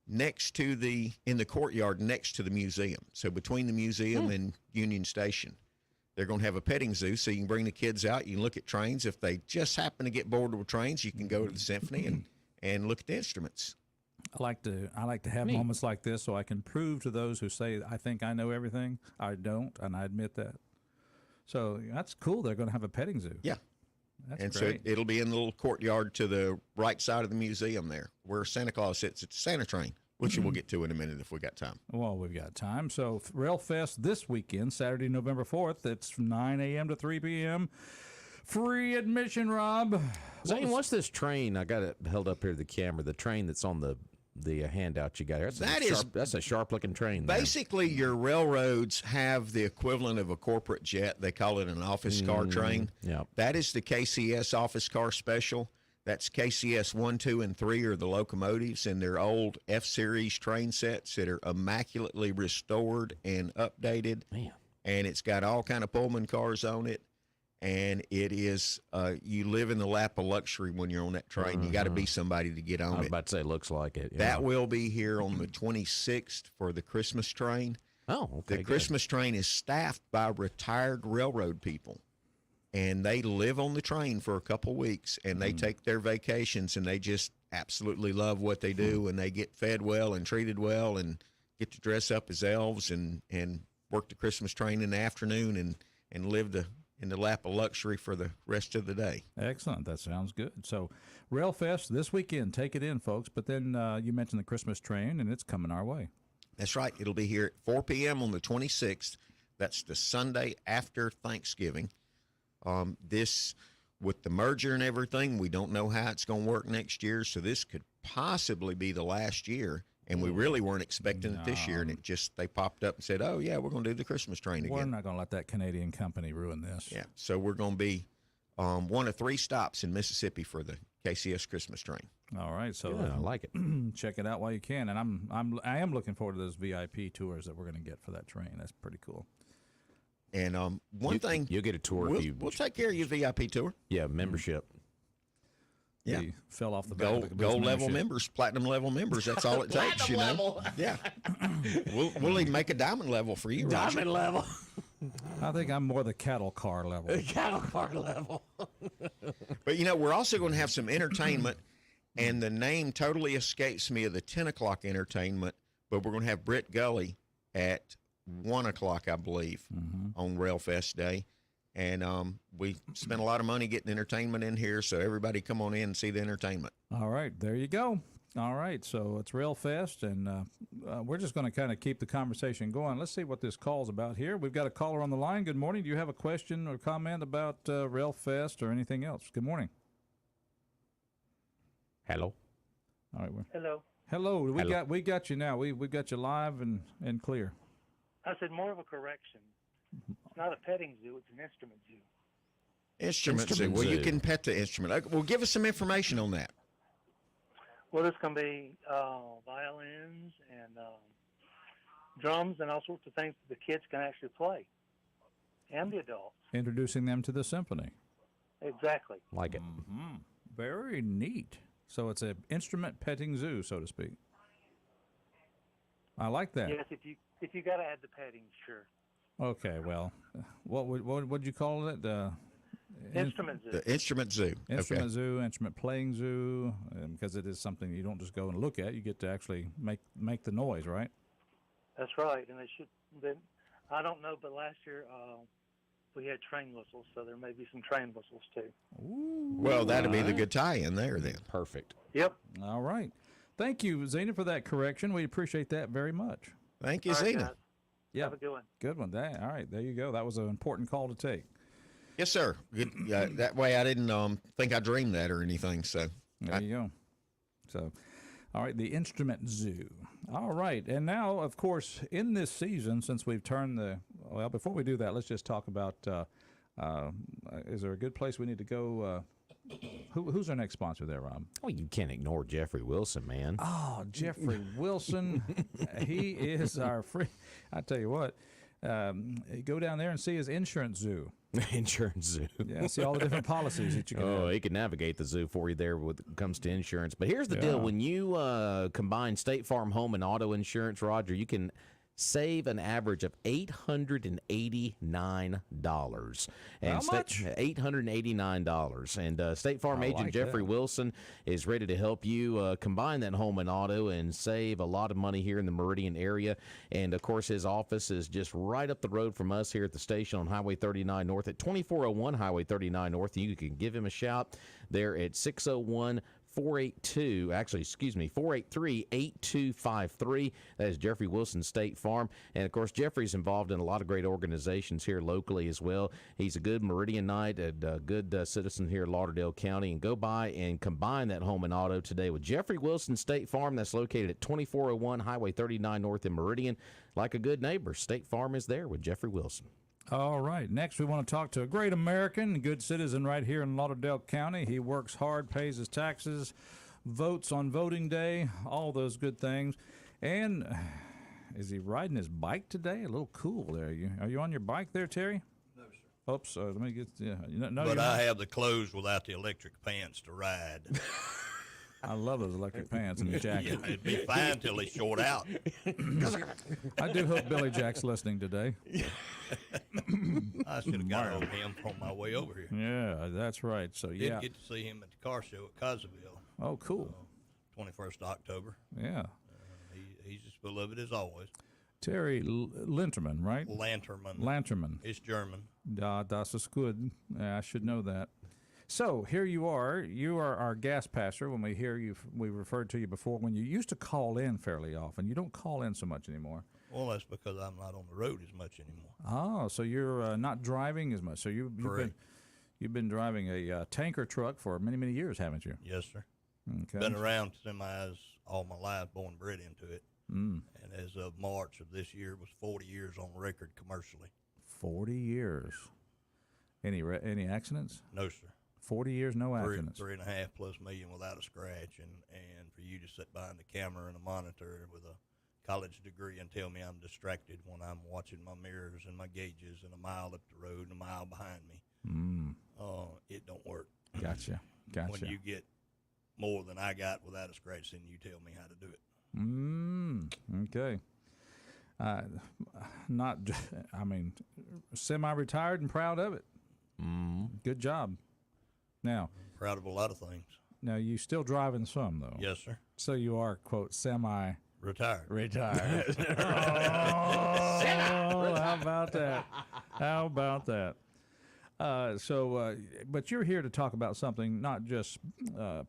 in the courtyard next to the museum. So between the museum and Union Station, they're going to have a petting zoo, so you can bring the kids out. You can look at trains. If they just happen to get bored with trains, you can go to the symphony and look at the instruments. I like to have moments like this so I can prove to those who say I think I know everything. I don't, and I admit that. So that's cool. They're going to have a petting zoo. Yeah. That's And great. so it'll be in the little courtyard to the right side of the museum there, where Santa Claus sits at the Santa train, which we'll get to in a minute if we got time. Well, we've got time. So Railfest this weekend, Saturday, November 4th. It's 9 a.m. to 3 p.m. Free admission, Rob. Zane, what's this train? I got it held up here to the camera. The train that's on the handout you got here. That's a sharp looking train. There. Basically, your railroads have the equivalent of a corporate jet. They call it an office car train. Yep. That is the KCS office car special. That's KCS 1, 2, and 3 are the locomotives, and they're old F-Series train sets that are immaculately restored and updated. Man. And it's got all kind of Pullman cars on it. And it is, you live in the lap of luxury when you're on that train. You got to be somebody to get on I was it. about to say, looks like it. Yeah. That will be here on the 26th for the Christmas train. Oh, okay. The Christmas train is staffed by retired railroad people, and they live on the train for a couple weeks, and they take their vacations, and they just absolutely love what they do, and they get fed well and treated well and get to dress up as elves and work the Christmas train in the afternoon and live in the lap of luxury for the rest of the day. Excellent. That sounds good. So, Railfest this weekend. Take it in, folks. But then you mentioned the Christmas train, and it's coming our way. That's right. It'll be here at 4 p.m. on the 26th. That's the Sunday after Thanksgiving. This, with the merger and everything, we don't know how it's going to work next year, so this could possibly be the last year. And we really weren't expecting it this year, and they popped up and said, "Oh yeah, we're going to do the Christmas train again." We're not going to let that Canadian company ruin this. Yeah, so we're going to be one of 3 stops in Mississippi for the KCS Christmas train. All right, so Yeah, I like it. check it out while you can. And I am looking forward to those VIP tours that we're going to get for that train. That's pretty cool. And one thing, you'll get a tour if you. we'll take care of your VIP tour. Yeah, membership. Yeah. They fell off the back of the Gold level membership. members, platinum level members. That's all it takes, you know. Yeah, we'll even make a diamond level for you, Roger. Diamond level. I think I'm more the cattle car level. Cattle car level. But you know, we're also going to have some entertainment, and the name totally escapes me of the 10 o'clock entertainment. But we're going to have Britt Gully at 1 o'clock, I believe, on Railfest Day. And we spent a lot of money getting entertainment in here, so everybody come on in and see the entertainment. All right, there you go. All right, so it's Railfest, and we're just going to kind of keep the conversation going. Let's see what this call's about here. We've got a caller on the line. Good morning. Do you have a question or comment about Railfest or anything else? Good morning. Hello. All right. Hello. Hello. Hello. We got you now. We've got you live and clear. I said more of a correction. It's not a petting zoo, it's an instrument zoo. Instrument zoo. Instrument Well, you zoo. can pet the instrument. Okay, well, give us some information on that. Well, there's going to be violins and drums and all sorts of things that the kids can actually play, and the adults. Introducing them to the symphony. Exactly. Like it. Mm-hmm. Very neat. So it's an instrument petting zoo, so to speak. I like that. Yes, if you got to add the petting, sure. Okay, well, what would you call it? Instrument zoo. The instrument zoo. Instrument Okay. zoo, instrument playing zoo, because it is something you don't just go and look at. You get to actually make the noise, right? That's right, and they should. I don't know, but last year we had train whistles, so there may be some train whistles too. Ooh, Well, that'd be the good tie-in there then. Perfect. Yep. all right. Thank you, Zena, for that correction. We appreciate that very much. Thank you, All right, Zena. guys. Yeah, Have a good one. good one. All right, there you go. That was an important call to take. Yes, sir. Good. That way, I didn't think I dreamed that or anything. So There you go. So, all right, the instrument zoo. All right, and now, of course, in this season, since we've turned before we do that, let's just talk about, is there a good place we need to go? Who's our next sponsor there, Rob? Oh, you can't ignore Jeffrey Wilson, man. Oh, Jeffrey Wilson. He is our free. I tell you what, go down there and see his insurance zoo. Insurance zoo. Yeah, see all the different policies that you can Oh, have. he can navigate the zoo for you there when it comes to insurance. But here's the Yeah. deal. When you combine State Farm home and auto insurance, Roger, you can save an average of $889. And How much? $889. And State Farm I agent like Jeffrey that. Wilson is ready to help you combine that home and auto and save a lot of money here in the Meridian area. And, of course, his office is just right up the road from us here at the station on Highway 39 North at 2401 Highway 39 North. You can give him a shout there at 601 483-8253. That is Jeffrey Wilson State Farm. And, of course, Jeffrey's involved in a lot of great organizations here locally as well. He's a good Meridianite, a good citizen here in Lauderdale County. And go by and combine that home and auto today with Jeffrey Wilson State Farm. That's located at 2401 Highway 39 North in Meridian. Like a good neighbor, State Farm is there with Jeffrey Wilson. All right. Next, we want to talk to a great American, good citizen right here in Lauderdale County. He works hard, pays his taxes, votes on voting day, all those good things. And is he riding his bike today? A little cool there. Are you on your bike there, Terry? No, sir. Oops. Let me get. Yeah. No, But you're I not. have the clothes without the electric pants to ride. I love those electric pants and the Yeah, jacket. it'd be fine till they short out. I do hope Billy Jack's listening today. I should have got on him on my way over here. Yeah, that's right. So, Did yeah. get to see him at the car show at Cozzaville, Oh, cool. 21st October. Yeah. He's as beloved as always. Terry Linterman, right? Lanterman. Lanterman. It's German. Da, das ist good. Yeah, I should know that. So here you are. You are our gas passer. When we hear you, we referred to you before. When you used to call in fairly often, you don't call in so much anymore. Well, that's because I'm not on the road as much anymore. Oh, so you're not driving as much. So Correct. you've been driving a tanker truck for many years, haven't you? Yes, sir. Okay. Been around semis all my life, born and bred into it. Mm. And as of March of this year, was 40 years on record commercially. 40 years. Any accidents? No, sir. 40 years, no accidents. 3.5+ million without a scratch, and for you to sit behind the camera and a monitor with a college degree and tell me I'm distracted when I'm watching my mirrors and my gauges and a mile up the road and a mile behind me, it don't work. Gotcha. When you get more than I got without a scratch, then you tell me how to do it. Okay. Semi-retired and proud of it. Good job. Now, Proud of a lot of things. you still driving some though. Yes, sir. So you are quote Retired. retired. How about that? How about that? But you're here to talk about something, not just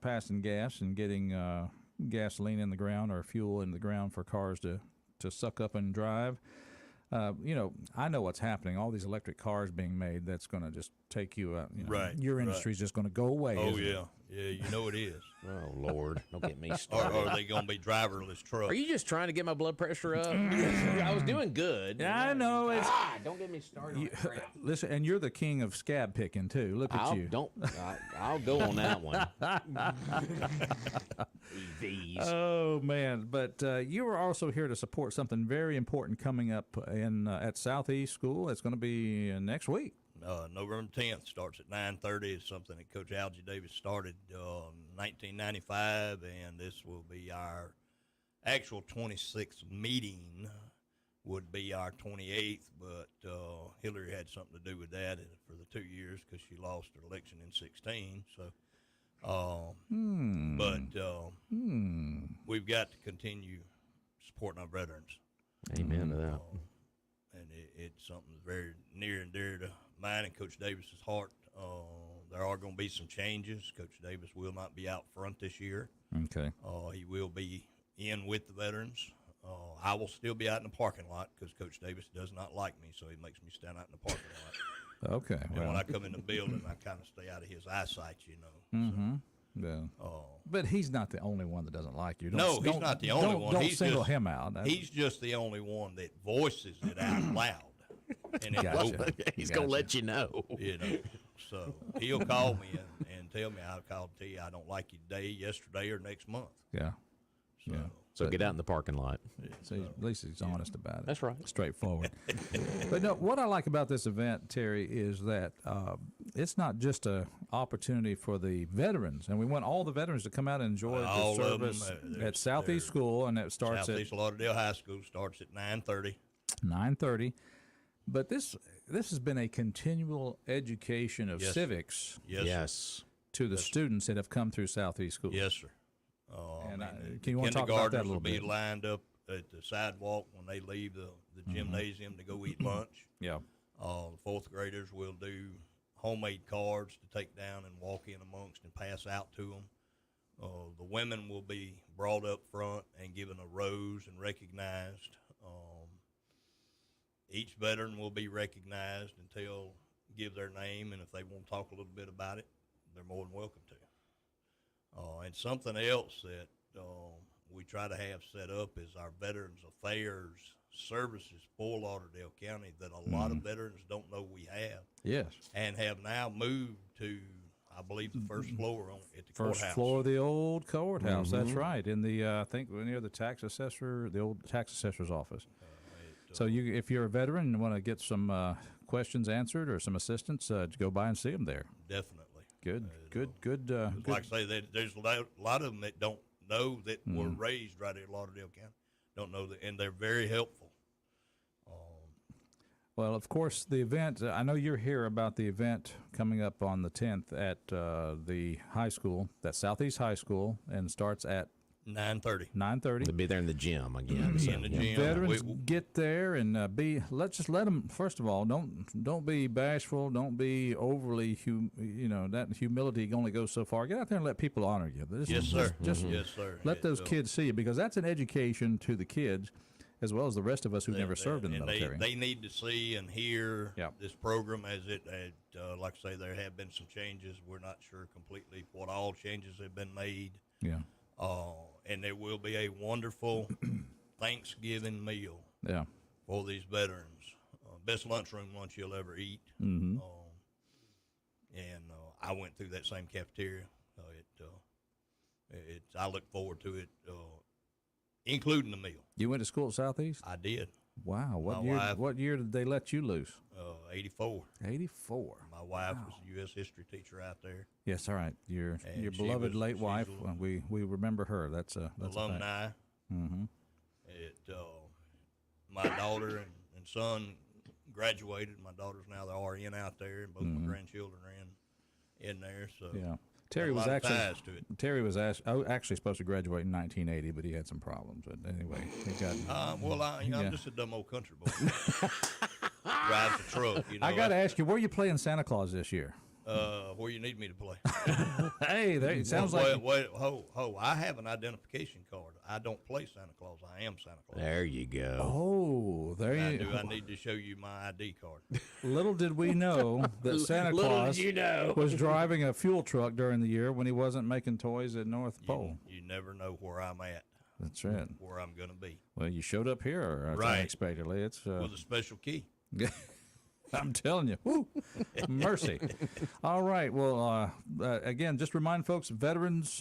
passing gas and getting gasoline in the ground or fuel in the ground for cars to suck up and drive. I know what's happening. All these electric cars being made, that's going to just take you out. Right, Your industry's just going to go away. Oh, isn't it? yeah. Yeah, you know it is. Oh, Lord. Don't get me Or started. are they going to be driverless trucks? Are you just trying to get my blood pressure up? I was doing good. Yeah, I know. It's Don't get me started on that crap. listen, and you're the king of scab picking too. Look at you. I'll go on that one. EVs. Oh man! But you are also here to support something very important coming up in at Southeast School. It's going to be next week. November 10th starts at 9:30. It's something that Coach Algie Davis started in 1995, and this will be our actual 26th meeting. Would be our 28th, but Hillary had something to do with that for the 2 years because she lost her election in 16. So, we've got to continue supporting our veterans. Amen to that. And it's something that's very near and dear to mine and Coach Davis's heart. There are going to be some changes. Coach Davis will not be out front this year. Okay. He will be in with the veterans. I will still be out in the parking lot because Coach Davis does not like me, so he makes me stand out in the parking lot. Okay. And when I come in the building, I kind of stay out of his eyesight, you know. Mm-hmm. Yeah. But he's not the only one that doesn't like you. He's not the only one. Don't He's single just, him out. He's just the only one that voices it out loud. And it Gotcha. He's going to let you know. You know, so he'll call me and tell me, I'll call to you, I don't like you today, yesterday, or next month. Yeah. So, Yeah. So get out in the parking lot. So at least he's honest about it. That's right. Straightforward. But no, what I like about this event, Terry, is that it's not just an opportunity for the veterans, and we want all the veterans to come out and enjoy all the of them, service at Southeast School, and it starts Southeast Lauderdale High School starts at 9:30. at 9:30. But this has been a continual education of Yes. civics Yes. to the students that have come through Southeast School. Yes, sir. And the can you want to talk about that a kindergartners little will be bit? lined up at the sidewalk when they leave the gymnasium to go eat lunch. Yeah. The fourth graders will do homemade cards to take down and walk in amongst and pass out to them. The women will be brought up front and given a rose and recognized. Each veteran will be recognized and give their name, and if they want to talk a little bit about it, they're more than welcome to. And something else that we try to have set up is our Veterans Affairs services for Lauderdale County that a lot of veterans don't know we have. Yes. And have now moved to, I believe, the first floor at the First courthouse. floor of the old courthouse. That's right. In the I think near the the old tax assessor's office. So if you're a veteran and want to get some questions answered or some assistance, go by and see them there. Definitely. Good. Like I say, there's a lot of them that don't know that were raised right here in Lauderdale County. Don't know that, and they're very helpful. Well, of course, the event, I know you're here about the event coming up on the 10th at the high school, that Southeast High School, and starts at 9:30. 9:30. They'll be there in the gym again. So, In the yeah. gym. Veterans get there and let's let them. First of all, don't be bashful. Don't be overly that humility only goes so far. Get out there and let people honor you. Yes, sir. Just Yes, sir. let those kids see you, because that's an education to the kids as well as the rest of us who never served in the and military. They need to see and hear this program as it, like I say, there have been some changes. We're not sure completely what all changes have been made. Yeah. And there will be a wonderful Thanksgiving meal Yeah. for these veterans. Best lunchroom lunch you'll ever eat. Mm-hmm. And I went through that same cafeteria. I look forward to it, including the meal. You went to school at Southeast? I did. Wow. My wife- What year did they let you loose? 84. 84. My wife was a U.S. history teacher out there. Yes, all right. Your And she beloved late she's wife. a- We remember her. That's a fact. Alumni. Mm-hmm. My daughter and son graduated. My daughter's now the RN out there, and both my grandchildren are in there. So Yeah. Terry got a was lot of actually ties to it. Terry was actually supposed to graduate in 1980, but he had some problems. But anyway, he got. I'm Yeah. just a dumb old country boy. Drives a truck. I got to ask you, where you playing Santa Claus this year? Where you need me to play. Hey, it sounds like. Wait, I have an identification card. I don't play Santa Claus. I am Santa Claus. There you go. Oh, there Now, you do I need to show you my ID card? Little did we know that Santa Little Claus did you know. was driving a fuel truck during the year when he wasn't making toys at North Pole. You never know where I'm at, That's right. where I'm going to be. Well, you showed up here Right. unexpectedly. It's With a special key. I'm telling you. Woo, mercy. All right. Well, again, just remind folks, Veterans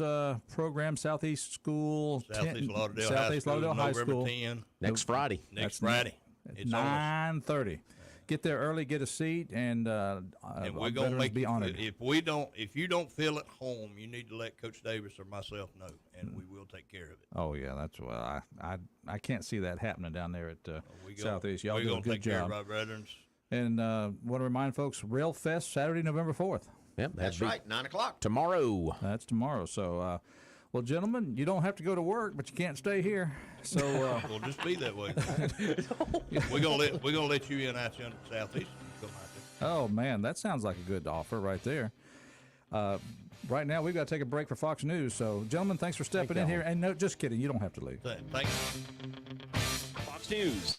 Program, Southeast School, Southeast Lauderdale Southeast High School, Lauderdale High November School. 10, Next Friday. next Friday. It's on us. 9:30. Get there early, get a seat, and And we're gonna veterans make be you, honored. if you don't feel at home, you need to let Coach Davis or myself know, and we will take care of it. Oh yeah, that's well. I can't see that happening down there at We go- Southeast. Y'all we're do a gonna good take care job. of our veterans. And want to remind folks, Rail Fest Saturday, November 4th. Yep, That's right, 9 o'clock. Tomorrow. That's tomorrow. So, well, gentlemen, you don't have to go to work, but you can't stay here. So, We'll just be that way. we're gonna let you in out here in the Southeast. You come out there. oh man, that sounds like a good offer right there. Right now, we've got to take a break for Fox News. So, gentlemen, thanks for stepping in here. And no, just kidding, you don't have to leave. Thank you. Fox News.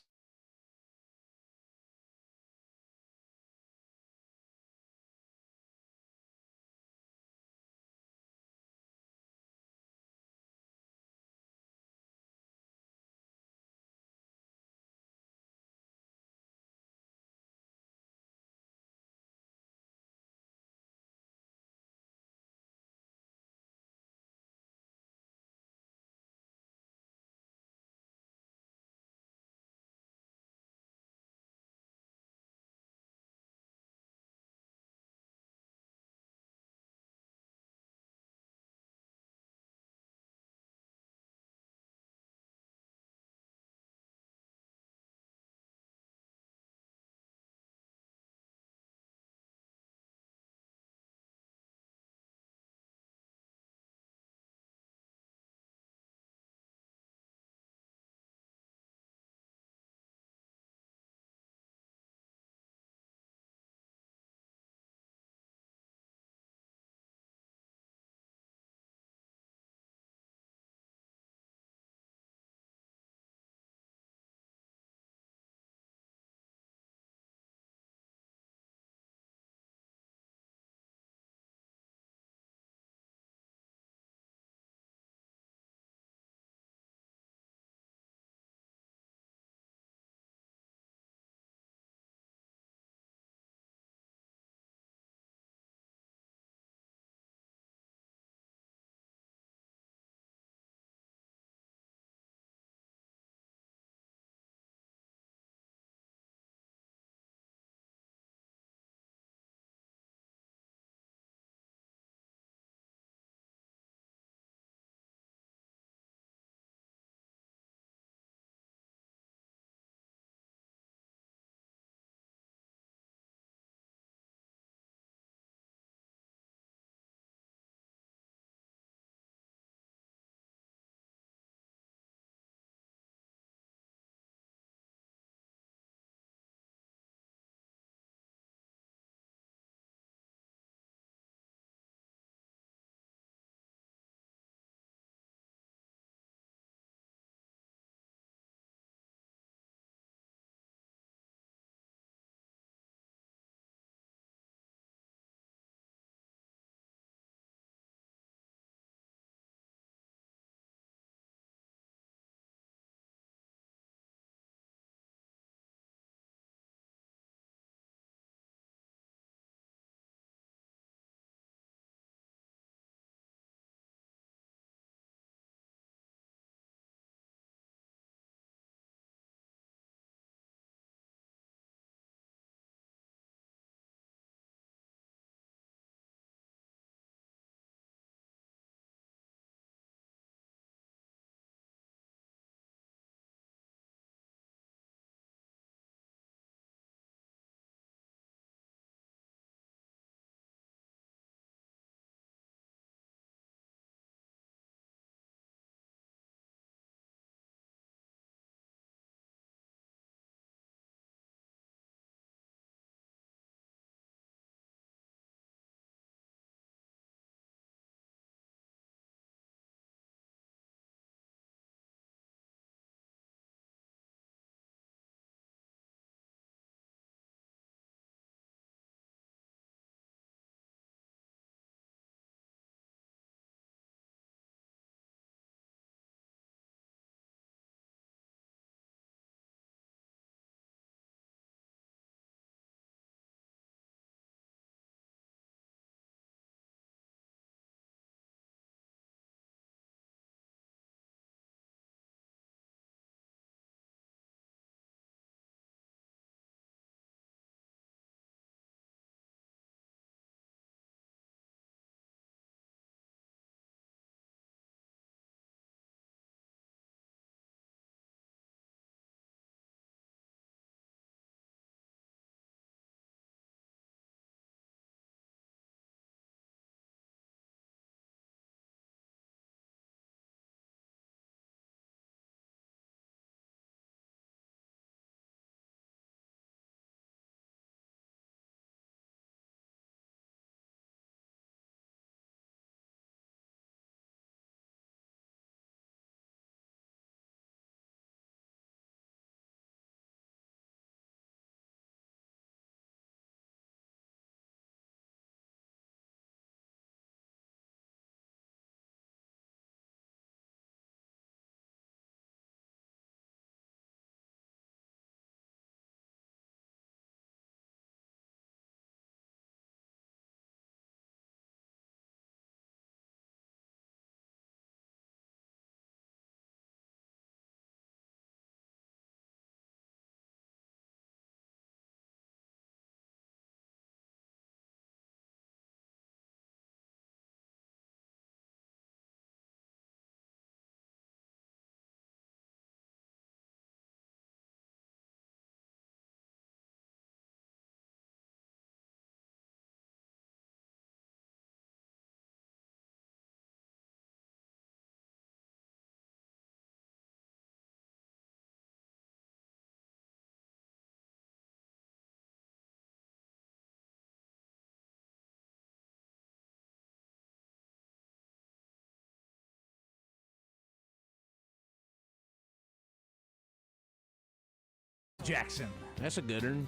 Jackson. That's a good one.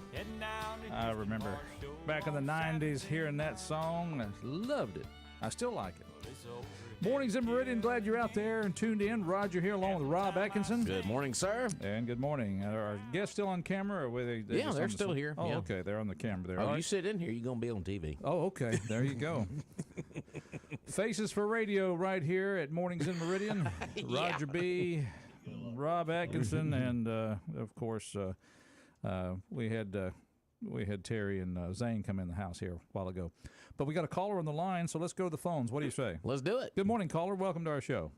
I remember back in the 90s hearing that song. I loved it. I still like it. Mornings in Meridian. Glad you're out there and tuned in. Roger here along with Rob Atkinson. Good morning, sir. And good morning. Are our guests still on camera? Or were they Yeah, just they're on the still here. Oh, Yeah. okay. They're on the camera there. Oh, All you right. sit in here, you're going to be on TV. Oh, okay. There you go. Faces for Radio right here at Mornings in Meridian. Roger B., Rob Atkinson, and of course we had Terry and Zane come in the house here a while ago. But we got a caller on the line, so let's go to the phones. What do you say? Let's do it. Good morning, caller. Welcome to our show.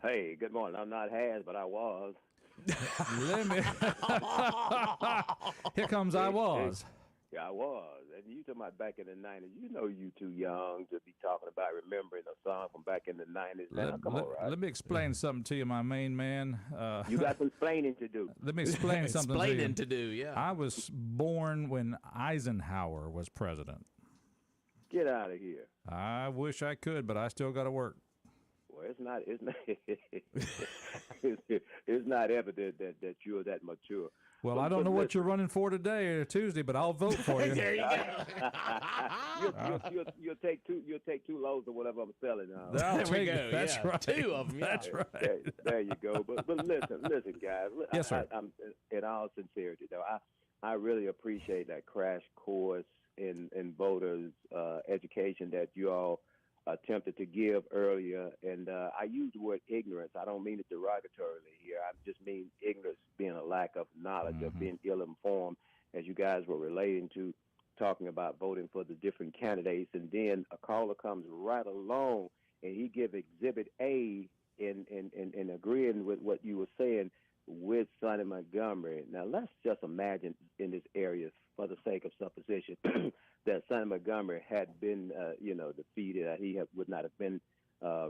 Hey, good morning. I'm not has, but I was. Let me. Here comes I was. Yeah, I was. And you talking about back in the 90s. You know you too young to be talking about remembering a song from back in the 90s. Now, come on, right? Let me explain something to you, my main man. You got some explaining to do. Let me explain something to you. Explaining to do, yeah. I was born when Eisenhower was president. Get out of here. I wish I could, but I still got to work. Well, it's not it's not evident that you're that mature. Well, But- I don't but know what listen. you're running for today or Tuesday, but I'll vote for you. There you go. You'll take two loaves of whatever I'm selling. I'll There we take go. it. That's Yeah. right. 2 of them. Yeah. That's right. There you go. But listen, guys. Yes, sir. I'm in all sincerity, though. I really appreciate that crash course in voters' education that you all attempted to give earlier. And I use the word ignorance. I don't mean it derogatorily here. I just mean ignorance being a lack of knowledge or being ill-informed, as you guys were relating to talking about voting for the different candidates. And then a caller comes right along and he gives Exhibit A in agreeing with what you were saying with Sonny Montgomery. Now, let's just imagine in this area, for the sake of supposition, that Sonny Montgomery had been, defeated. He would not have been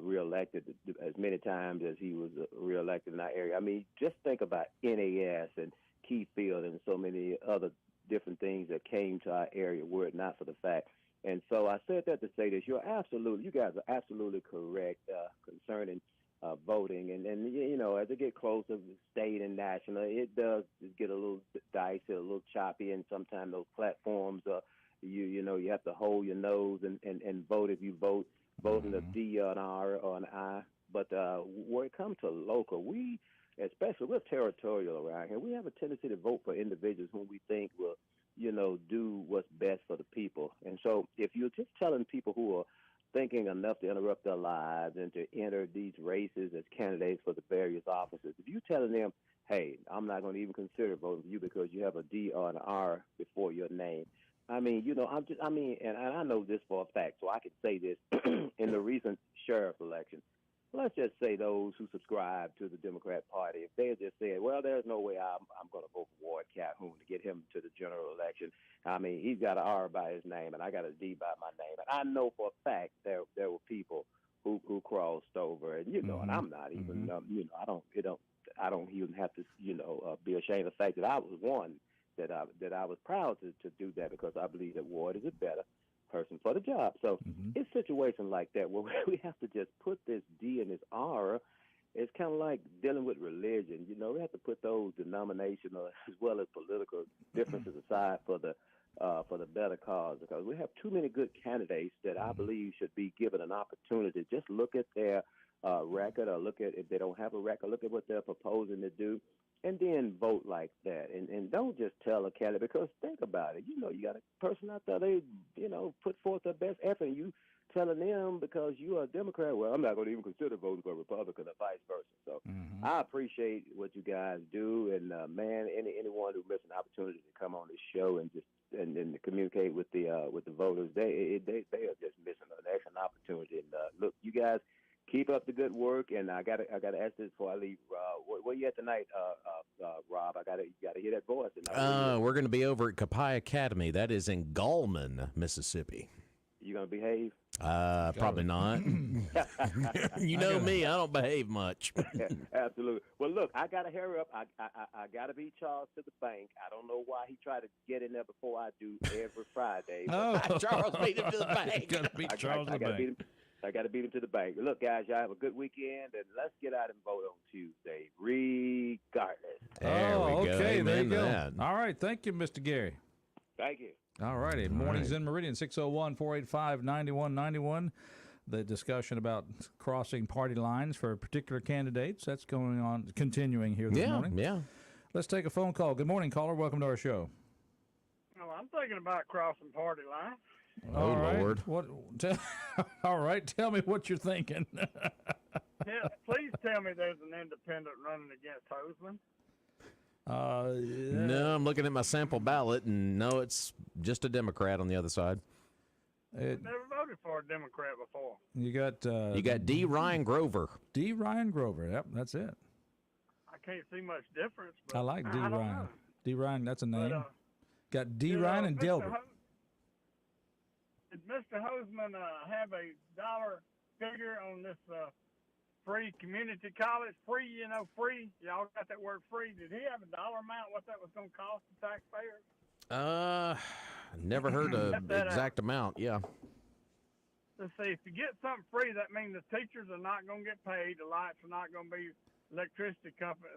reelected as many times as he was reelected in our area. I mean, just think about NAS and Keyfield and so many other different things that came to our area were it not for the fact. And so I said that to say this. You guys are absolutely correct concerning voting. And as it get closer, state and national, it does get a little dicey, a little choppy, and sometimes those platforms, you have to hold your nose and vote if you vote, both in a D or an R or an I. But when it comes to local, especially we're territorial around here, we have a tendency to vote for individuals whom we think will, do what's best for the people. And so if you're just telling people who are thinking enough to interrupt their lives and to enter these races as candidates for the various offices, if you're telling them, hey, I'm not going to even consider voting for you because you have a D or an R before your name. I mean, and I know this for a fact, so I can say this in the recent sheriff election. Let's just say those who subscribe to the Democrat Party, if they just said, well, there's no way I'm going to vote for Ward Calhoun to get him to the general election. I mean, he's got an R by his name, and I got a D by my name. And I know for a fact there were people who crossed over, and and I'm not even, I don't even have to, be ashamed of the fact that I was one that I was proud to do that because I believe that Ward is a better person for the job. So it's situations like that where we have to just put this D and this R. It's kind of like dealing with religion. We have to put those denominational as well as political differences aside for the better cause, because we have too many good candidates that I believe should be given an opportunity. Just look at their record, or look at, if they don't have a record, look at what they're proposing to do, and then vote like that. And don't just tell a candidate, because think about it. You got a person out there, they, put forth their best effort, and you telling them because you are a Democrat, well, I'm not going to even consider voting for a Republican or vice versa. So I appreciate what you guys do. And, man, anyone who missed an opportunity to come on this show and just and to communicate with the voters, they are just missing an excellent opportunity. And look, you guys, keep up the good work, and I gotta ask this before I leave. Where you at tonight, Rob? You gotta hear that voice. We're going to be over at Copiah Academy. That is in Gallman, Mississippi. You gonna behave? Probably not. You know me, I don't behave much. Absolutely. Well, look, I gotta hurry up. I gotta beat Charles to the bank. I don't know why he tried to get in there before I do every Friday. Oh, Charles beat him to the bank. Got to beat Charles to the bank. I got to beat him to the bank. Look, guys, y'all have a good weekend, and let's get out and vote on Tuesday, regardless. There we go. Okay, there you Amen to go. that. All right, thank you, Mr. Gary. Thank you. All righty, Mornings in Meridian, 601-485-9191. The discussion about crossing party lines for particular candidates, that's going on, continuing here this morning. Yeah. Let's take a phone call. Good morning, caller. Welcome to our show. Well, I'm thinking about crossing party lines. Oh, All right. Lord. All right, tell me what you're thinking. Please tell me there's an independent running against Hoseman. No, I'm looking at my sample ballot, and no, it's just a Democrat on the other side. I've never voted for a Democrat before. You got D. Ryan Grover. D. Ryan Grover. Yep, that's it. I can't see much difference. But I like D. I don't Ryan. know. D. Ryan, that's a name. But, got D. Ryan and Delbert. Did Mr. Hoseman have a dollar figure on this free community college? Free, free. Y'all got that word free. Did he have a dollar amount, what that was going to cost the taxpayers? Never heard a exact amount. Yeah. Let's see. If you get something free, that means the teachers are not going to get paid. The lights are not going to be electric company.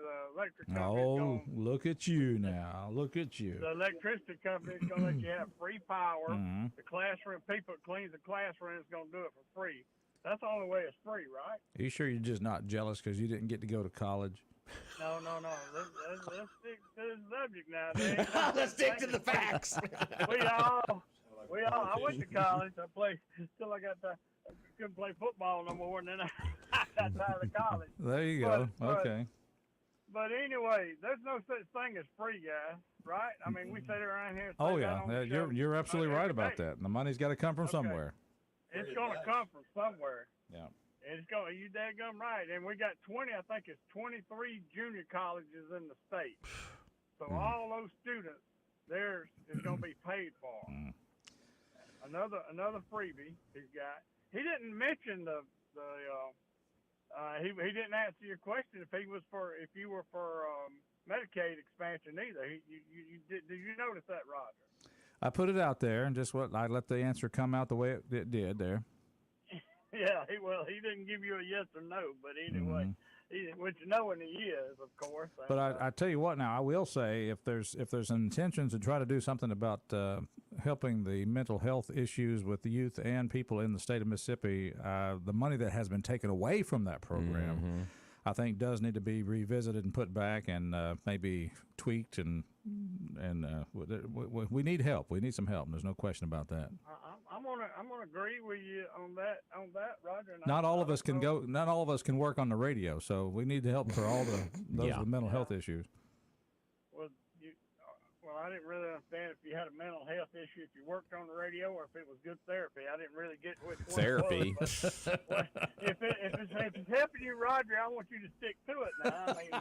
Oh, look at you now. Look at you. The electricity company is going to let you have free power. Mhm. The classroom, people that cleans the classroom is going to do it for free. That's the only way it's free, right? Are you sure you're just not jealous because you didn't get to go to college? No. Let's stick to the subject now. Let's stick to the facts. We all. I went to college. I played till I couldn't play football no more, and then I got tired of college. There you go. Okay. But anyway, there's no such thing as free, guys. Right? I mean, we sit around here. And Oh say yeah, that on the show you're absolutely right every about day. that. And the money's got to come from somewhere. It's going to come from somewhere. Yeah. It's going. You daggum right. And we got 20. I think it's 23 junior colleges in the state. So all those students, theirs is going to be paid for. Another freebie he's got. He didn't mention he didn't answer your question if you were for Medicaid expansion either. Did you notice that, Roger? I put it out there and I let the answer come out the way it did there. Yeah, he didn't give you a yes or no, but anyway, which knowing he is, of course. But I tell you what, now I will say if there's an intention to try to do something about helping the mental health issues with the youth and people in the state of Mississippi, the money that has been taken away from that program, I think does need to be revisited and put back and maybe tweaked and we need help. We need some help. There's no question about that. I'm gonna agree with you on that, Roger. Not all of us can work on the radio, so we need help for all those with mental health issues. Well, I didn't really understand if you had a mental health issue, if you worked on the radio, or if it was good therapy. I didn't really get which one Therapy. it was. But, if it's helping you, Roger, I want you to stick to it now. I mean,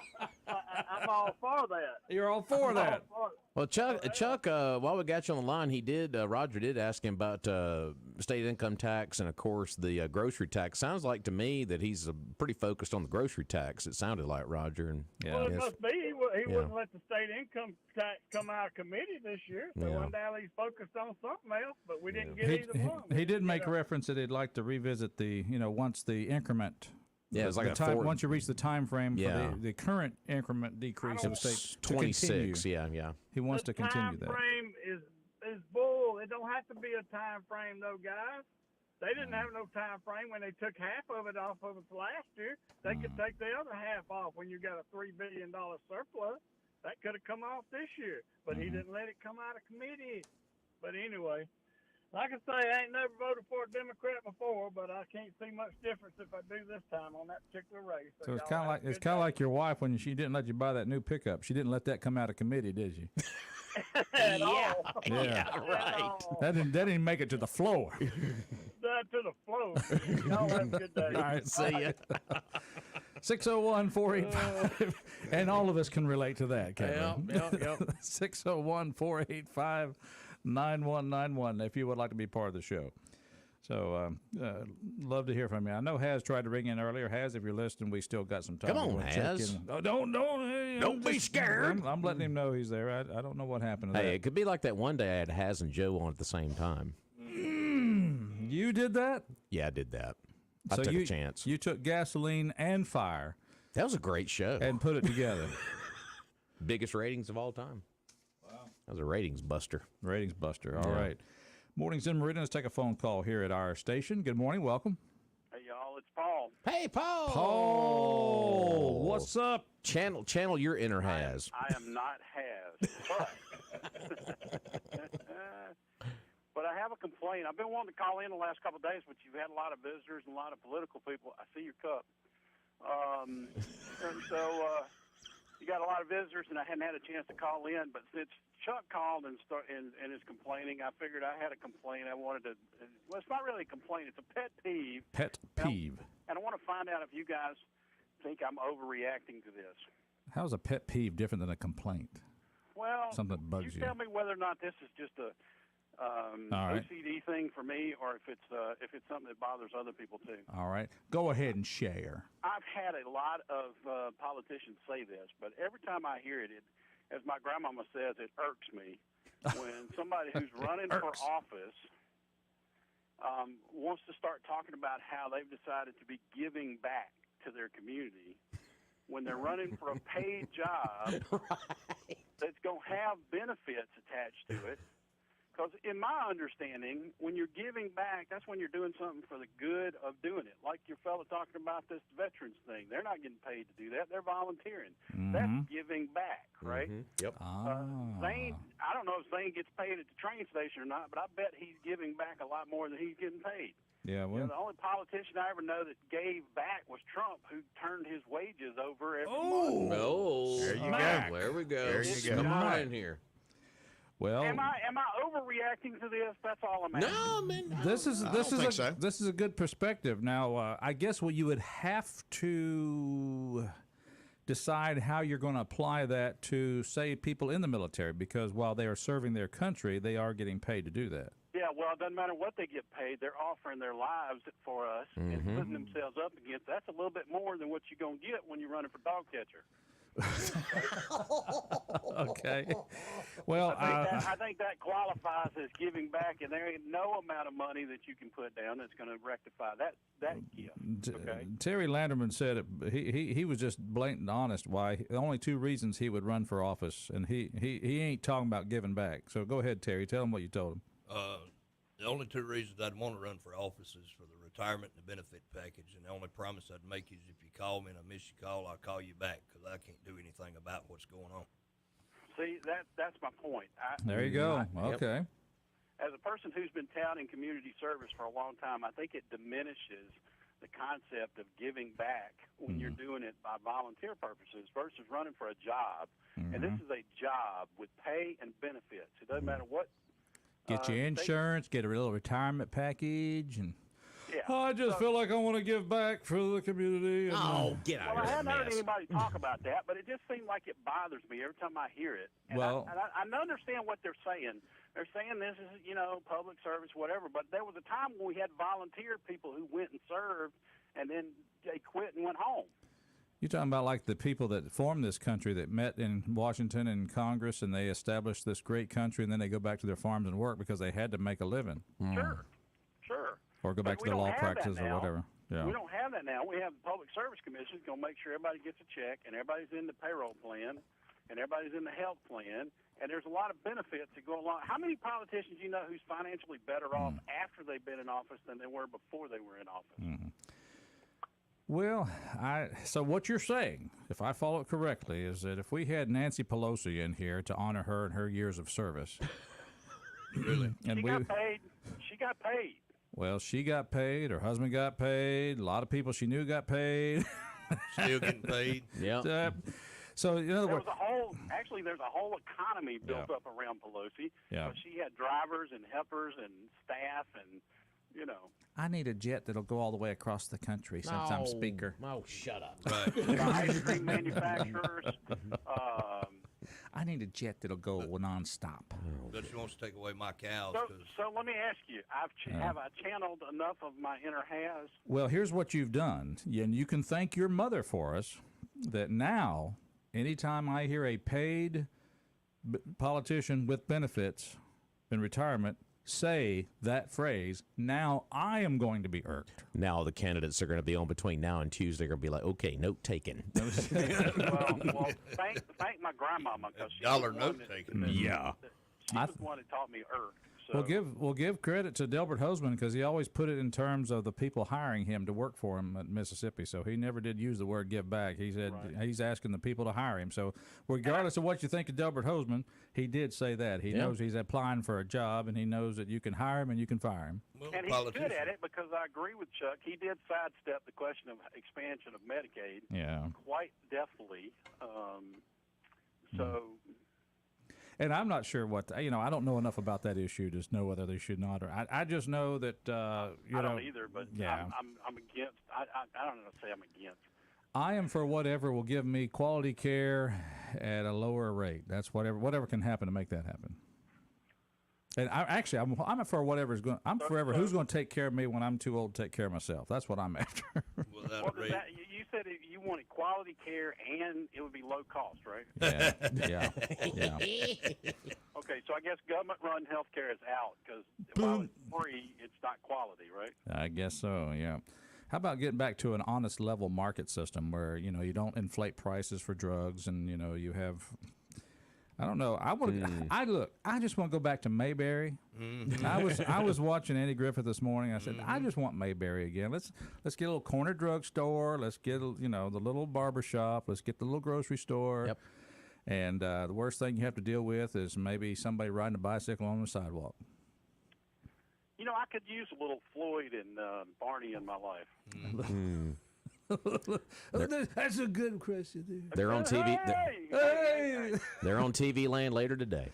I'm all for that. You're all for that. Well, Chuck, while we got you on the line, Roger did ask him about state income tax and, of course, the grocery tax. Sounds like to me that he's pretty focused on the grocery tax. It sounded like, Roger. And Well, it must be. He wouldn't let the state income tax come out of committee this year, so undoubtedly he's focused on something else, but we didn't get either one. He did make reference that he'd like to revisit once the increment. Yeah, it's like the time, once you reach the time frame for the current increment decrease of the state 26. Yeah. He wants to continue that. The time frame is bull. It don't have to be a time frame, though, guys. They didn't have no time frame when they took half of it off of us last year. They could take the other half off when you got a $3 billion surplus. That could have come off this year, but he didn't let it come out of committee. But anyway, like I say, I ain't never voted for a Democrat before, but I can't see much difference if I do this time on that particular race. So it's kind of like your wife when she didn't let you buy that new pickup. She didn't let that come out of committee, did she? Yeah, right. That didn't make it to the floor. That to the floor. Y'all have a good day. All right, see ya. 601-485, and all of us can relate to that, Kevin. Yep. 601-485-9191 if you would like to be part of the show. So, love to hear from you. I know Haz tried to ring in earlier. Haz, if you're listening, we still got some time. Come on, Haz. Oh, don't be scared. I'm letting him know he's there. I don't know what happened to Hey, that. it could be like that one day I had Haz and Joe on at the same time. You did that? Yeah, I did that. I took you, a chance. You took gasoline and fire That was a great show. and put it together. Biggest ratings of all time. Wow. That was a ratings buster. Ratings buster. All right. Mornings in Meridian. Let's take a phone call here at our station. Good morning. Welcome. Hey, y'all. It's Paul. Hey, Paul. Paul. What's up? Channel your inner has. I am not has, but I have a complaint. I've been wanting to call in the last couple of days, but you've had a lot of visitors and a lot of political people. I see your cup. And so you got a lot of visitors, and I hadn't had a chance to call in. But since Chuck called and is complaining, I figured I had a complaint. I wanted to. Well, it's not really a complaint. It's a pet peeve. Pet peeve. And I want to find out if you guys think I'm overreacting to this. How's a pet peeve different than a complaint? Well, something that bugs you. Tell me whether or not this is just a OCD thing for me, or if it's something that bothers other people too. All right, go ahead and share. I've had a lot of politicians say this, but every time I hear it, as my grandmama says, it irks me when somebody who's running for office wants to start talking about how they've decided to be giving back to their community when they're running for a paid job that's going to have benefits attached to it. Because in my understanding, when you're giving back, that's when you're doing something for the good of doing it. Like your fellow talking about this veterans thing. They're not getting paid to do that. They're volunteering. That's giving back, right? Yep. Zane, I don't know if Zane gets paid at the train station or not, but I bet he's giving back a lot more than he's getting paid. Yeah, well, the only politician I ever know that gave back was Trump, who turned his wages over every month. No. There you go. There we go. There you go. Come on in here. well. Am I overreacting to this? That's all I'm asking. No, man. No. This is so. This is a good perspective. Now, I guess what you would have to decide how you're going to apply that to, say, people in the military, because while they are serving their country, they are getting paid to do that. Yeah, well, it doesn't matter what they get paid. They're offering their lives for us and putting themselves up against. That's a little bit more than what you're going to get when you're running for dog catcher. Okay. Well, I think that qualifies as giving back, and there ain't no amount of money that you can put down that's going to rectify that gift. Okay. Terry Landerman said it, he was just blatant honest. Why the only two reasons he would run for office, and he ain't talking about giving back. So go ahead, Terry. Tell him what you told him. The only two reasons I'd want to run for office is for the retirement and the benefit package, and the only promise I'd make is if you call me and I miss your call, I'll call you back, because I can't do anything about what's going on. See, that's my point. There you go. Okay. As a person who's been touting community service for a long time, I think it diminishes the concept of giving back when you're doing it by volunteer purposes versus running for a job. And this is a job with pay and benefits. It doesn't matter what. Get your insurance, get a little retirement package, and Yeah. I just feel like I want to give back for the community. And, get out Well, of I here. haven't heard anybody talk about that, but it just seems like it bothers me every time I hear it. And Well- I understand what they're saying. They're saying this is, public service, whatever. But there was a time when we had volunteer people who went and served, and then they quit and went home. You're talking about like the people that formed this country that met in Washington and Congress, and they established this great country, and then they go back to their farms and work because they had to make a living. Sure. Or go back to we their don't law have that practices or now. whatever. Yeah. We don't have that now. We have the Public Service Commission going to make sure everybody gets a check, and everybody's in the payroll plan, and everybody's in the health plan, and there's a lot of benefits that go along. How many politicians you know who's financially better off after they've been in office than they were before they were in office? Well, so what you're saying, if I follow it correctly, is that if we had Nancy Pelosi in here to honor her and her years of service, Really? and She got paid. Well, she got paid. Her husband got paid. A lot of people she knew got paid. Still getting paid. Yeah. So in other words, there's a whole economy built up around Pelosi. Yeah. So she had drivers and helpers and staff and, I need a jet that'll go all the way across the country since I'm speaker. Oh, shut up. Right. ice cream manufacturers. I need a jet that'll go nonstop. But she wants to take away my cows. So let me ask you, have I channeled enough of my inner has? Well, here's what you've done, and you can thank your mother for us, that now, anytime I hear a paid politician with benefits in retirement, say that phrase, now I am going to be irked. Now the candidates are going to be on between now and Tuesday. Are going to be like, okay, note taken. well, thank my grandmama because she Dollar was the one note that- taken. Yeah. She was the one that taught me irk. So, We'll give credit to Delbert Hoseman because he always put it in terms of the people hiring him to work for him at Mississippi. So he never did use the word give back. He said he's asking the people to hire him. So regardless of what you think of Delbert Hoseman, he did say that. He knows he's applying for a job, and he knows that you can hire him and you can fire him. Well, and he's good at it because I agree with Chuck. He did sidestep the question of expansion of Medicaid quite deftly. And I'm not sure what I don't know enough about that issue to know whether they should not or I just know that I don't either, but I'm against. I don't know. Say I'm against. I am for whatever will give me quality care at a lower rate. That's whatever can happen to make that happen. And I'm for whatever's going. I'm forever. Who's going to take care of me when I'm too old to take care of myself? That's what I'm after. You said you wanted quality care and it would be low cost, right? Yeah. Okay, so I guess government-run health care is out because while it's free, it's not quality, right? I guess so. Yeah. How about getting back to an honest level market system where you don't inflate prices for drugs and you have. I don't know. I just want to go back to Mayberry. Mm-hmm. I was watching Andy Griffith this morning. I said, I just want Mayberry again. Let's get a little corner drugstore. Let's get the little barber shop. Let's get the little grocery store. Yep. And the worst thing you have to deal with is maybe somebody riding a bicycle on the sidewalk. I could use a little Floyd and Barney in my life. That's a good question. They're on TV. Hey! They're on TV Land later today.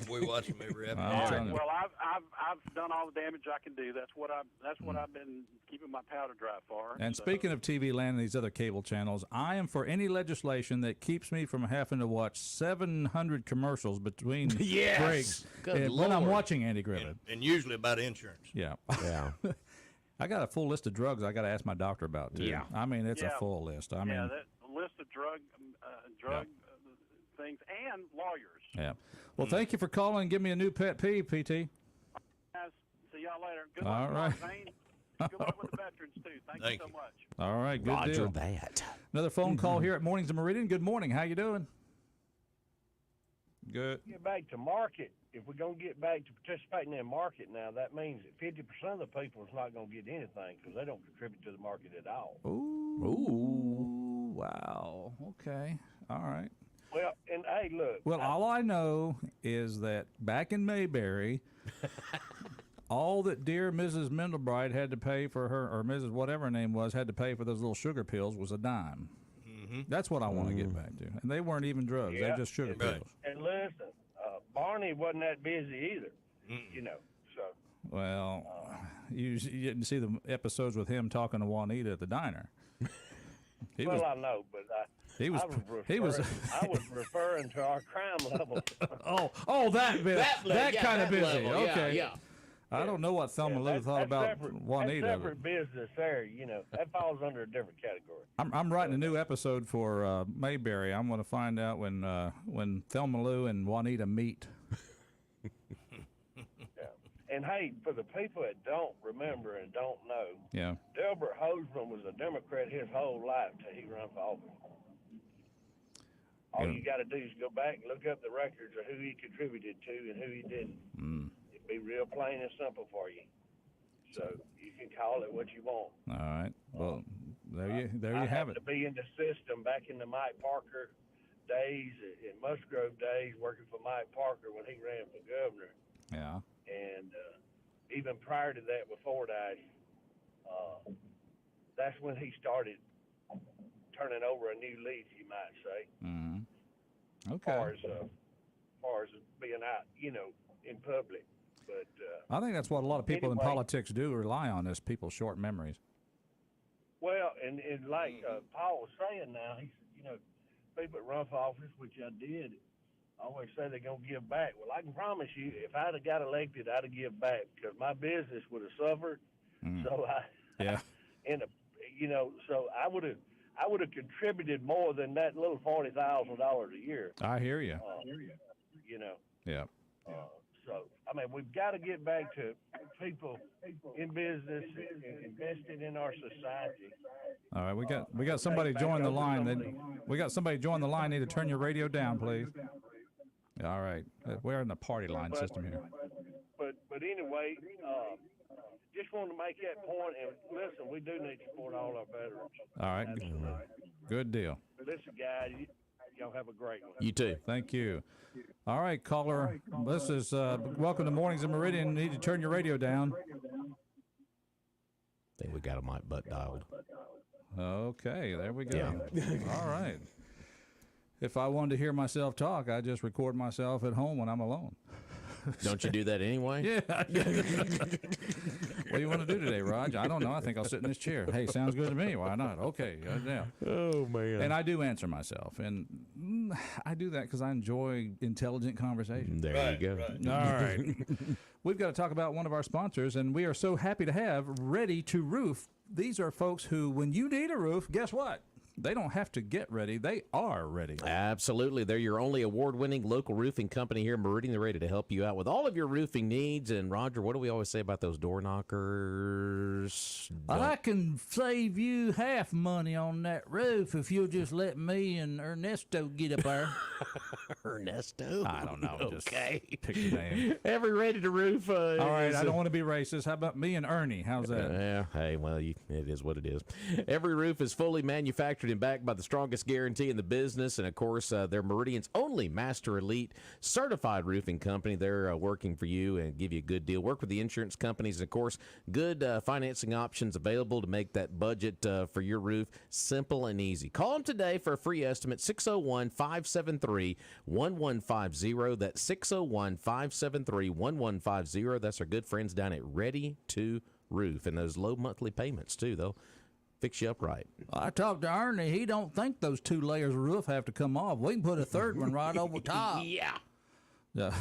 We watch them every episode. All right. Well, I've done all the damage I can do. That's what I've been keeping my powder dry for. And speaking of TV Land and these other cable channels, I am for any legislation that keeps me from having to watch 700 commercials between breaks when I'm watching Andy Griffith. And usually about insurance. Yeah. Yeah. I got a full list of drugs I got to ask my doctor about, too. Yeah. I mean, it's a full list. I mean, that list of drug things and lawyers. Yeah. Well, thank you for calling and give me a new pet peeve, PT. Guys, see y'all later. Good All luck, right. Zane. Good luck with the veterans, too. Thank you so much. All right, good Roger deal. that. Another phone call here at Mornings of Meridian. Good morning. How you doing? Good. Get back to market. If we're going to get back to participating in market now, that means that 50% of the people is not going to get anything because they don't contribute to the market at all. Ooh. Wow. Okay. All right. Well, and hey, look. Well, all I know is that back in Mayberry, all that dear Mrs. Mendelbride had to pay for her, or Mrs. whatever her name was, had to pay for those little sugar pills was a dime. That's what I want to get back to. And they weren't even drugs. They're just sugar pills. And listen, Barney wasn't that busy either, so. Well, you didn't see the episodes with him talking to Juanita at the diner. I know, but I was referring to our crime level. that bit. That kind of busy. Level. Okay. Yeah. I don't know what Thelma Lou thought about Juanita. That's separate business there, That falls under a different category. I'm writing a new episode for Mayberry. I'm going to find out when Thelma Lou and Juanita meet. And hey, for the people that don't remember and don't know, Delbert Hoseman was a Democrat his whole life till he ran for office. All you got to do is go back and look up the records of who he contributed to and who he didn't. It'd be real plain and simple for you. So you can call it what you want. All right. Well, there you have it. To be in the system back in the Mike Parker days and Musgrove days, working for Mike Parker when he ran for governor. Yeah. And even prior to that, before that, that's when he started turning over a new leaf, you might say. Mm-hmm. Okay. As far as being out, in public. But I think that's what a lot of people in politics do, rely on is people's short memories. Well, and like Paul was saying now, he said, people that run for office, which I did, always say they're going to give back. Well, I can promise you, if I'd have got elected, I'd have give back because my business would have suffered. So so I would have contributed more than that little $40,000 a year. I hear you. Yeah. Yeah. So I mean, we've got to get back to people in business and investing in our society. All right, we got somebody join the line. We got somebody join the line. Need to turn your radio down, please. All right, we're in the party line system here. But anyway, just wanted to make that point. And listen, we do need to support all our veterans. All right, good deal. Listen, guys, y'all have a great one. You too. Thank you. All right, caller. This is welcome to Mornings in Meridian. You need to turn your radio down. I think we got a mic butt dialed. Okay, there we go. Yeah. All right. If I wanted to hear myself talk, I just record myself at home when I'm alone. Don't you do that anyway? Yeah. What do you want to do today, Raj? I don't know. I think I'll sit in this chair. Hey, sounds good to me. Why not? Okay. Yeah. Oh, man. And I do answer myself. And I do that because I enjoy intelligent conversation. There you go. Right. All right. We've got to talk about one of our sponsors, and we are so happy to have Ready to Roof. These are folks who, when you need a roof, guess what? They don't have to get ready. They are ready. Absolutely. They're your only award-winning local roofing company here in Meridian. They're ready to help you out with all of your roofing needs. And, Roger, what do we always say about those door knockers? I can save you half money on that roof if you'll just let me and Ernesto get up there. Ernesto? I don't know. Okay. Just pick your name. Every Ready to Roof. All right. I don't want to be racist. How about me and Ernie? How's that? Yeah. Hey, well, it is what it is. Every roof is fully manufactured and backed by the strongest guarantee in the business. And, of course, they're Meridian's only Master Elite certified roofing company. They're working for you and give you a good deal. Work with the insurance companies. And, of course, good financing options available to make that budget for your roof simple and easy. Call them today for a free estimate, 601-573-1150. That's 601-573-1150. That's our good friends down at Ready to Roof. And those low monthly payments, too, they'll fix you up right. I talked to Ernie. He don't think those 2 layers of roof have to come off. We can put a third one right over top. Yeah. Yeah,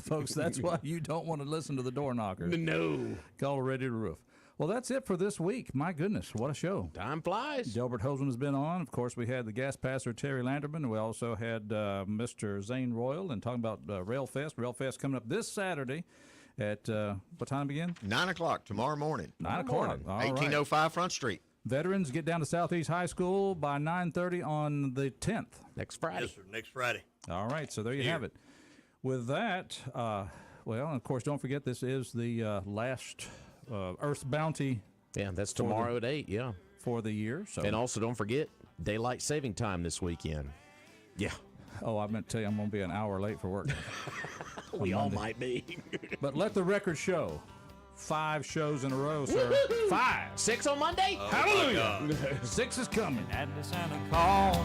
folks, that's why you don't want to listen to the door knockers. No. Call Ready to Roof. Well, that's it for this week. My goodness, what a show. Time flies. Delbert Hoseman has been on. Of course, we had the gas passer, Terry Landerman. We also had Mr. Zane Royal and talking about Railfest. Railfest coming up this Saturday at what time again? 9 o'clock tomorrow morning. 9 o'clock. All right. 1805 Front Street. Veterans get down to Southeast High School by 9:30 on the 10th. Next Friday. Yes, sir. Next Friday. All right, so there you have it. With that, well, of course, don't forget this is the last Earth's Bounty. Yeah, that's tomorrow at 8, yeah. For the year. So. And also, don't forget, daylight saving time this weekend. Yeah. Oh, I meant to tell you I'm going to be an hour late for work. We all might be. But let the record show. 5 shows in a row, sir. 5. 6 on Monday? Hallelujah. 6 is coming. Had to send a call